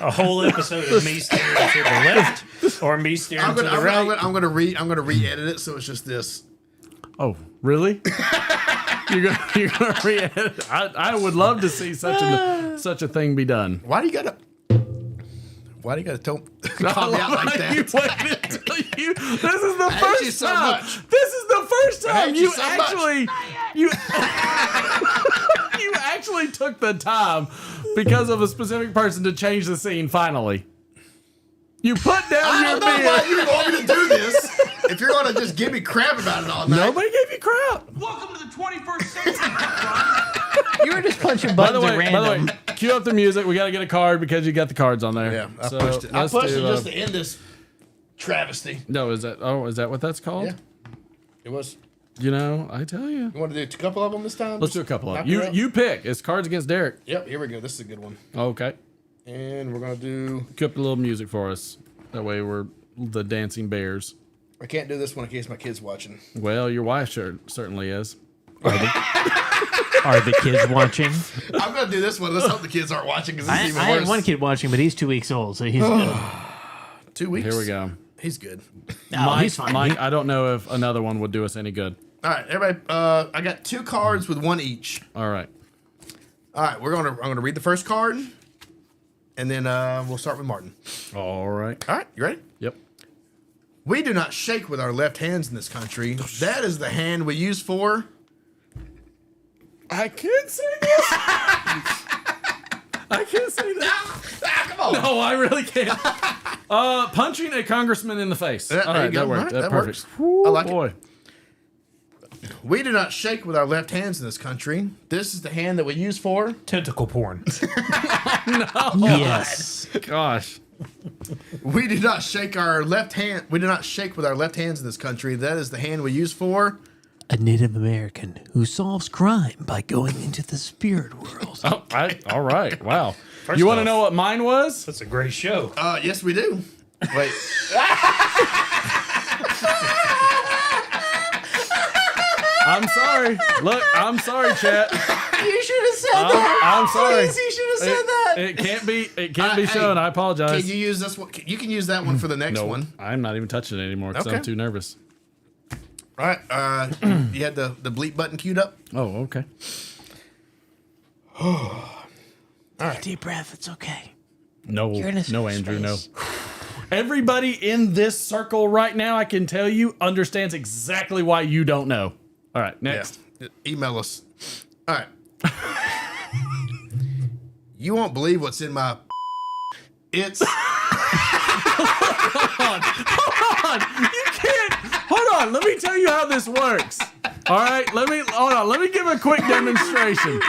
a whole episode of me staring to the left or me staring to the right. I'm gonna re-edit it so it's just this. Oh, really? You're gonna re-edit? I would love to see such a thing be done. Why do you gotta call me out like that? You waited until this is the first time. This is the first time. You so actually, you actually took the time because of a specific person to change the scene. Finally, you put down your beer. I don't know why you want me to do this. If you're gonna just give me crap about it all night. Nobody gave you crap. Welcome to the 21st century. You were just punching By the buttons way, at random. cue up the music. We got to get a card because you got the cards on there. Yeah, I So pushed it. I let's pushed do, it just to end this travesty. No, is that what that's called? Yeah, it was. You know, I tell you. You want to do a couple of them this time? Let's do a couple of them. You pick. It's cards against Derek. Yep, here we go. This is a good one. Okay. And we're gonna do. Cue up a little music for us. That way we're the dancing bears. I can't do this one in case my kid's watching. Well, your wife certainly is. Are the kids watching? I'm gonna do this one. Let's hope the kids aren't watching because this is even I worse. had one kid watching, but he's 2 weeks old, so he's good. 2 weeks. Here we go. He's good. No, he's fine. Mike, I don't know if another one would do us any good. All right, everybody. I got 2 cards with 1 each. All right. All right, I'm gonna read the first card, and then we'll start with Martin. All right. All right, you ready? Yep. We do not shake with our left hands in this country. That is the hand we use for. I can't say this. I can't say that. Come on. No, I really can't. Punching a congressman in the face. All right, that worked. Right, That's that perfect. works. I like boy. it. We do not shake with our left hands in this country. This is the hand that we use for tentacle porn. No. Yes. Gosh. We do not shake our left hand. We do not shake with our left hands in this country. That is the hand we use for A Native American who solves crime by going into the spirit world. Oh, all right. Wow. First You want to off, know what mine was? That's a great show. Yes, we do. Wait. I'm sorry. Look, I'm sorry, chat. You should have said that. I'm sorry. Please, you should have said that. It can't be shown. I apologize. Can you use this one? You can use that one for the next No, one. I'm not even touching it anymore because Okay. I'm too nervous. All right. You had the bleep button queued up. Oh, okay. All right. Deep breath. It's okay. No, You're in a no, safe Andrew, space. no. Everybody in this circle right now, I can tell you, understands exactly why you don't know. All right, next. Yeah. Email us. All right. You won't believe what's in my. It's. Hold on. You can't. Hold on. Let me tell you how this works. All right. Hold on. Let me give a quick demonstration.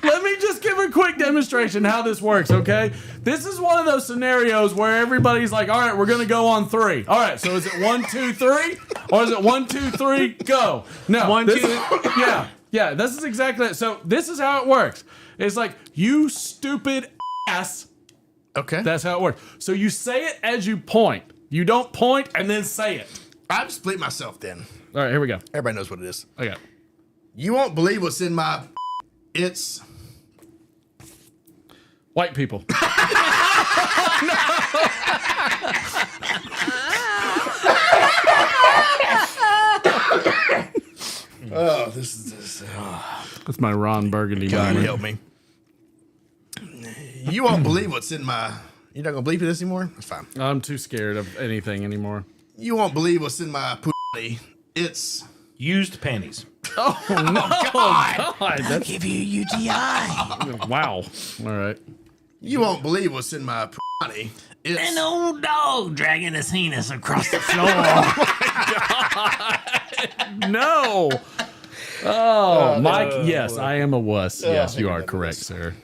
Let me just give a quick demonstration how this works, okay? This is one of those scenarios where everybody's like, all right, we're going to go on 3. All right, so is it 1, 2, 3? Or is it 1, 2, 3, go? No. 1, 2. Yeah, this is exactly it. So this is how it works. It's like, you stupid ass. Okay. That's how it works. So you say it as you point. You don't point and then say it. I just bleep myself then. All right, here we go. Everybody knows what it is. Okay. You won't believe what's in my. It's. White people. Oh, this is this. Oh. That's my Ron Burgundy God moment. help me. You won't believe what's in my. You're not gonna bleep this anymore. That's fine. I'm too scared of anything anymore. You won't believe what's in my pooty. It's used panties. Oh no! God, I'll that's give you a UTI. wow. All right. You won't believe what's in my pooty. It's An old dog dragging his penis across the floor. No. Oh, Mike. no. Yes, I am a wuss. Yes, you are correct, sir.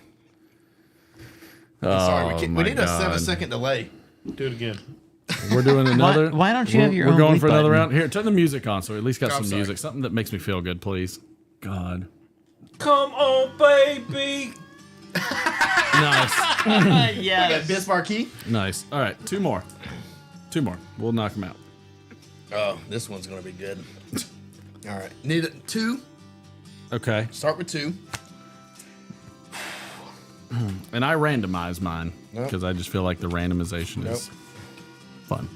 sorry. Oh, We my need a God. 7-second delay. Do it again. We're doing another. Why don't you have your We're own going bleep for another button? round. Here, turn the music on so we at least got I'm some sorry. music. Something that makes me feel good, please. God. Come on, baby. Nice. Yes. Biz Marquee. Nice. All right, 2 more. 2 more. We'll knock them out. Oh, this one's gonna be good. All right. Need it 2. Okay. Start with 2. And I randomize mine Nope. because I just feel like the randomization is fun.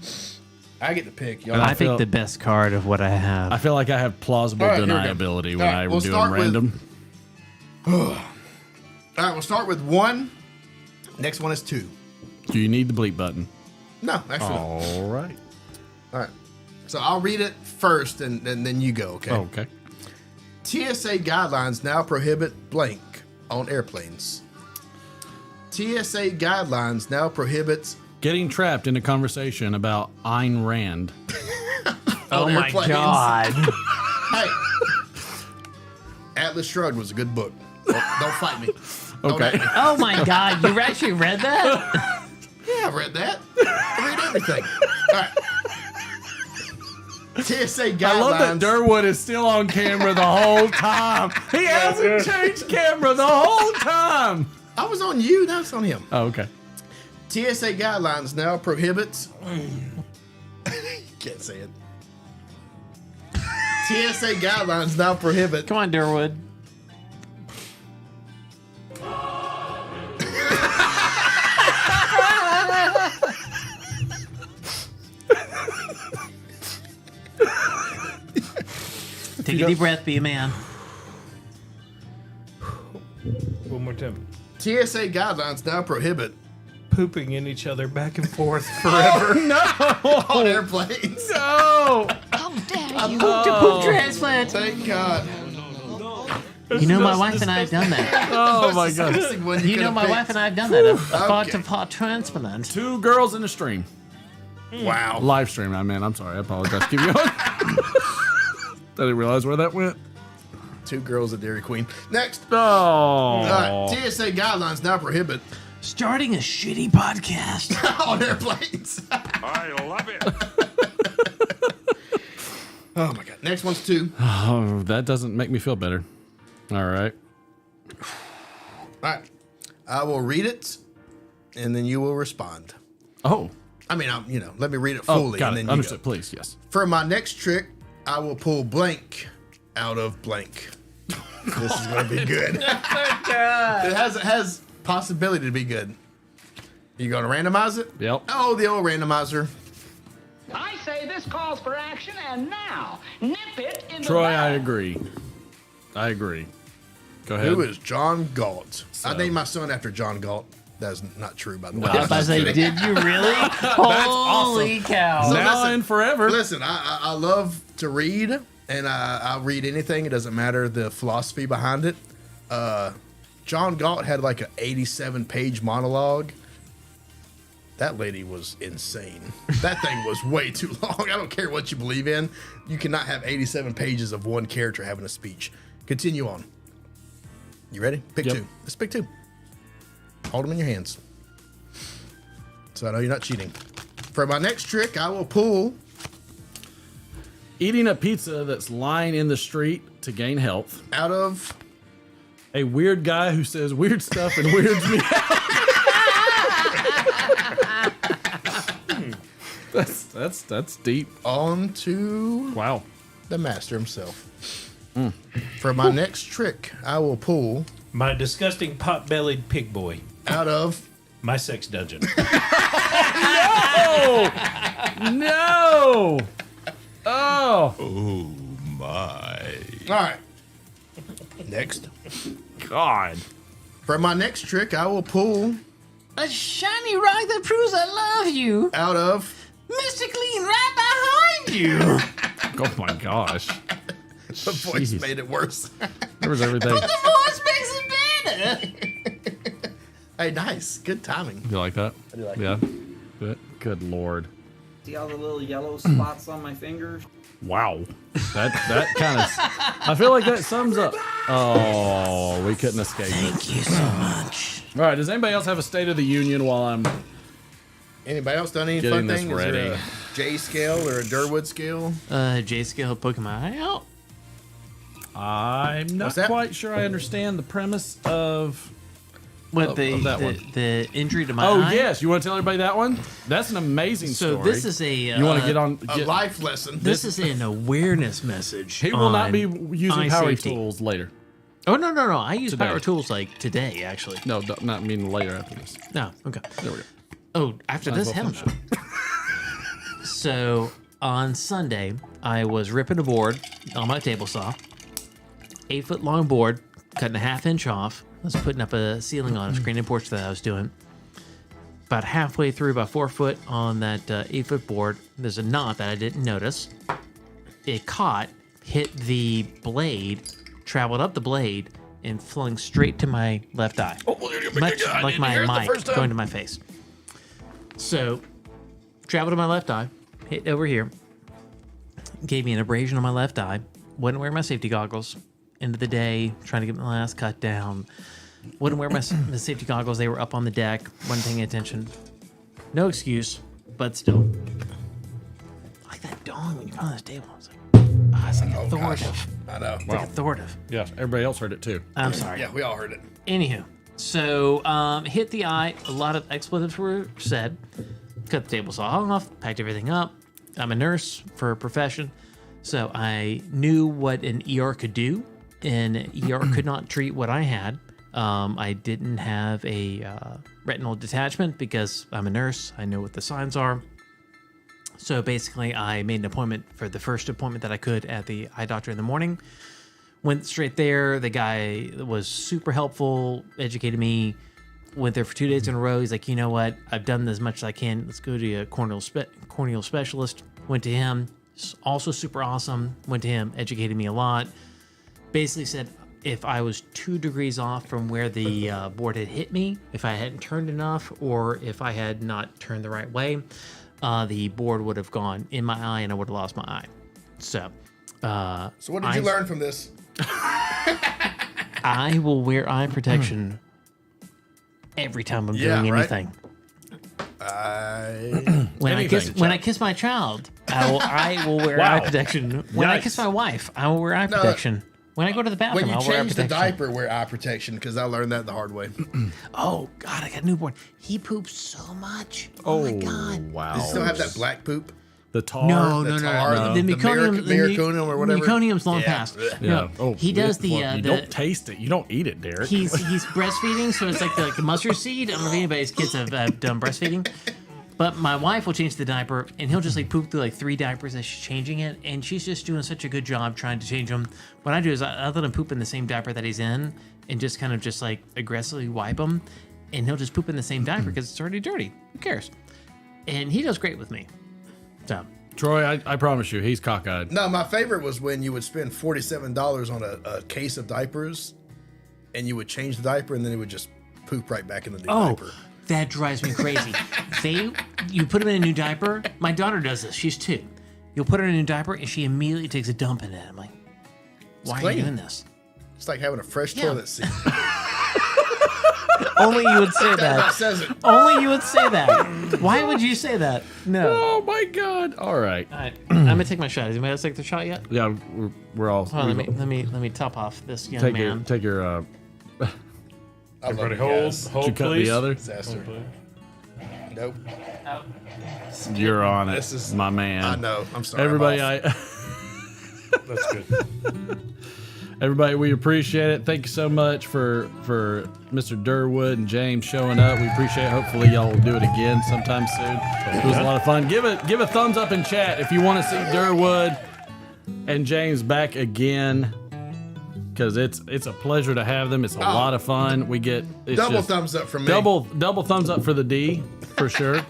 I get to pick. Y'all. And I feel- picked the best card of what I have. I feel like I have plausible All right, here we go. deniability when All right, I'm we'll doing start with- random. All right. We'll start with 1. Next one is 2. Do you need the bleep button? No, actually. All right. All right. So I'll read it first, and then you go. Okay. Oh, okay. TSA guidelines now prohibit blank on airplanes. TSA guidelines now prohibits getting trapped in a conversation about Ayn Rand. Oh my God. Hey, Atlas Shrugged was a good book. Don't fight me. Okay. Oh my God, you actually read that? Yeah, I read that. I read everything. All right. TSA guidelines. I love that Durwood is still on camera the whole time. He hasn't changed camera the whole time. I was on you, now it's on him. Oh, okay. TSA guidelines now prohibits. Can't say it. TSA guidelines now prohibit. Come on, Durwood. Take a deep breath, be a man. One more time. TSA guidelines now prohibit Pooping in each other back and forth forever. Oh, no! on airplanes. No! How dare you? Poop to poop transplant. Thank God. You know, my wife and I have done that. Oh my God! You know, my wife and I have done that. A pot to pot transplant. 2 girls in a stream. Wow. Live stream, I mean. I'm sorry. I apologize. Keep going. I didn't realize where that went. 2 girls at Dairy Queen. Next. Oh. All right. TSA guidelines now prohibit Starting a shitty podcast on airplanes. I love it. Oh my God. Next one's 2. Oh, that doesn't make me feel better. All right. All right. I will read it, and then you will respond. Oh. I mean, let me read it fully. Got and it. then you Understood. go. Please, yes. For my next trick, I will pull blank out of blank. This is going to be good. It has possibility to be good. You going to randomize it? Yep. Oh, the old randomizer. I say this calls for action, and now nip it in Troy, the I agree. I agree. Go ahead. Who is John Galt? So. I named my son after John Galt. That's not true, by the way. I say, did you really? Holy cow. So now listen, and forever. Listen, I love to read, and I'll read anything. It doesn't matter the philosophy behind it. John Galt had like an 87-page monologue. That lady was insane. That thing was way too long. I don't care what you believe in. You cannot have 87 pages of one character having a speech. Continue on. You ready? Pick 2. Let's pick 2. Hold them in your hands. So I know you're not cheating. For my next trick, I will pull eating a pizza that's lying in the street to gain health out of a weird guy who says weird stuff and weirds me out. That's deep. On to the master himself. For my next trick, I will pull my disgusting pot-bellied pig boy out of my sex dungeon. No! No! Oh! Oh my! All right. Next. God. For my next trick, I will pull a shiny rock that proves I love you out of Mr. Clean right behind you. Oh my gosh. The voice made it worse. There was everything. But the voice makes it better. Hey, nice. Good timing. You like that? I do like it. Good Lord. See all the little yellow spots on my fingers? Wow. That kind of... I feel like that sums up... Oh, we couldn't escape it. Thank you so much. All right, does anybody else have a State of the Union while I'm... Anybody else done any getting fun this thing? ready? Is there a J scale or a Durwood scale? J scale, poking my eye out. I'm not quite sure I understand the premise of... What, the injury to my eye? Oh, yes. You want to tell everybody that one? That's an amazing story. So this is a... you want to get on... A life lesson. This is an awareness message. He will not be using power tools later. Oh, no. I use power tools like today, actually. No, not mean later after this. No, okay. There we go. Oh, after this? Hell no. So, on Sunday, I was ripping a board on my table saw. 8-foot-long board, cutting a 1/2 inch off. I was putting up a ceiling on a screen and porch that I was doing. about halfway through, about 4 foot on that 8-foot board, there's a knot that I didn't notice. It caught, hit the blade, traveled up the blade, and flung straight to my left eye. Much like my mic going to my face. So, traveled to my left eye, hit over here, gave me an abrasion on my left eye, wouldn't wear my safety goggles. End of the day, trying to get my last cut down. Wouldn't wear my safety goggles. They were up on the deck, wasn't paying attention. No excuse, but still. Like that dong when you put on this table. It's like authoritative. I know. It's like authoritative. Yeah, everybody else heard it too. I'm sorry. Yeah, we all heard it. Anywho, so hit the eye. A lot of expletives were said. Cut the table saw off, packed everything up. I'm a nurse for a profession, so I knew what an ER could do, and ER could not treat what I had. I didn't have a retinal detachment because I'm a nurse. I know what the signs are. So basically, I made an appointment for the first appointment that I could at the eye doctor in the morning. Went straight there. The guy was super helpful, educated me. Went there for 2 days in a row. He's like, you know what? I've done as much as I can. Let's go to a corneal specialist. Went to him. Also super awesome. Went to him. Educated me a lot. Basically said if I was 2 degrees off from where the board had hit me, if I hadn't turned enough, or if I had not turned the right way, the board would have gone in my eye and I would have lost my eye. So what did you learn from this? I will wear eye protection every time I'm doing anything. When I kiss my child, I will wear eye protection. When I kiss my wife, I will wear eye protection. When I go to the bathroom, When you I'll wear eye change the protection. diaper, wear eye protection, because I learned that the hard way. Oh, God, I got a newborn. He poops so much. Oh, my God. Wow. Does he still have that black poop? The tar? No. The meconium, meconium or whatever. Meconium's long past. Yeah. No, Oh, he does the. you don't taste it. You don't eat it, Derek. He's breastfeeding, so it's like the mustard seed. I don't know if anybody's kids have done breastfeeding. But my wife will change the diaper, and he'll just like poop through like 3 diapers as she's changing it, and she's just doing such a good job trying to change them. What I do is I let him poop in the same diaper that he's in, and just kind of just like aggressively wipe him, and he'll just poop in the same diaper because it's already dirty. Who cares? And he does great with me. So Troy, I promise you, he's cockeyed. No, my favorite was when you would spend $47 on a case of diapers, and you would change the diaper, and then it would just poop right back in the new diaper. That drives me crazy. You put him in a new diaper. My daughter does this. She's 2. You'll put her in a new diaper, and she immediately takes a dump in it. I'm like, why are you doing this? It's like having a fresh toilet seat. Only you would say that. Says it. Only you would say that. Why would you say that? No. Oh my God! All right. I'm gonna take my shot. Has anybody else take their shot yet? Yeah, we're all. Hold on, let me top off this young take man. Take your. Everybody hold, Did you hold, cut please. the other? Disaster. Nope. You're on it, This is my man. I know. I'm sorry. Everybody, That's good. Everybody, we appreciate it. Thank you so much for Mr. Durwood and James showing up. We appreciate it. Hopefully y'all will do it again sometime soon. It was a lot of fun. Give a thumbs up in chat if you want to see Durwood and James back again, because it's a pleasure to have them. It's a lot of fun. We get double thumbs up from me. Double thumbs up for the D, for sure.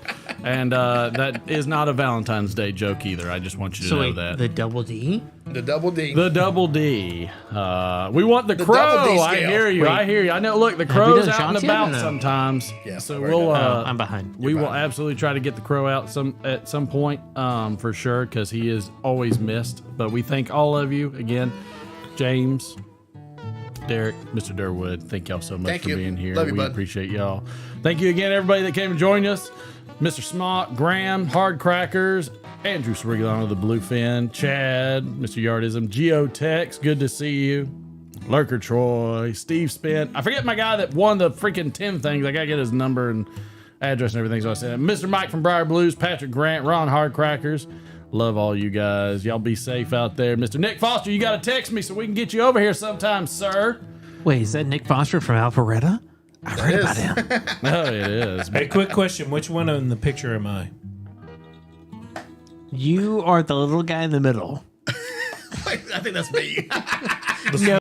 And that is not a Valentine's Day joke either. I just want you to know that. The double D? The double D. The double D. We want the crow. double D I scale. hear you. Wait. I hear you. I know. Look, the Have we crow's done out and shots yet or about no? sometimes. Yeah, so we're we'll. good. I'm behind. We will absolutely try to get the crow out at some point, for sure, because he is always missed. But we thank all of you again, James, Derek, Mr. Durwood. Thank y'all so much Thank for you. being here. Love you, We bud. appreciate y'all. Thank you again, everybody that came to join us. Mr. Smock, Graham, Hard Crackers, Andrew Sriglano, the Bluefin, Chad, Mr. Yardism, Geotex, good to see you. Lurker Troy, Steve Spence. I forget my guy that won the freaking 10 things. I gotta get his number and address and everything, so I said Mr. Mike from Briar Blues, Patrick Grant, Ron Hard Crackers. Love all you guys. Y'all be safe out there. Mr. Nick Foster, you gotta text me so we can get you over here sometime, sir. Wait, is that Nick Foster from Alpharetta? I've heard about him. No, it is. Hey, quick question. Which one in the picture am I? You are the little guy in the middle. I think that's me. No.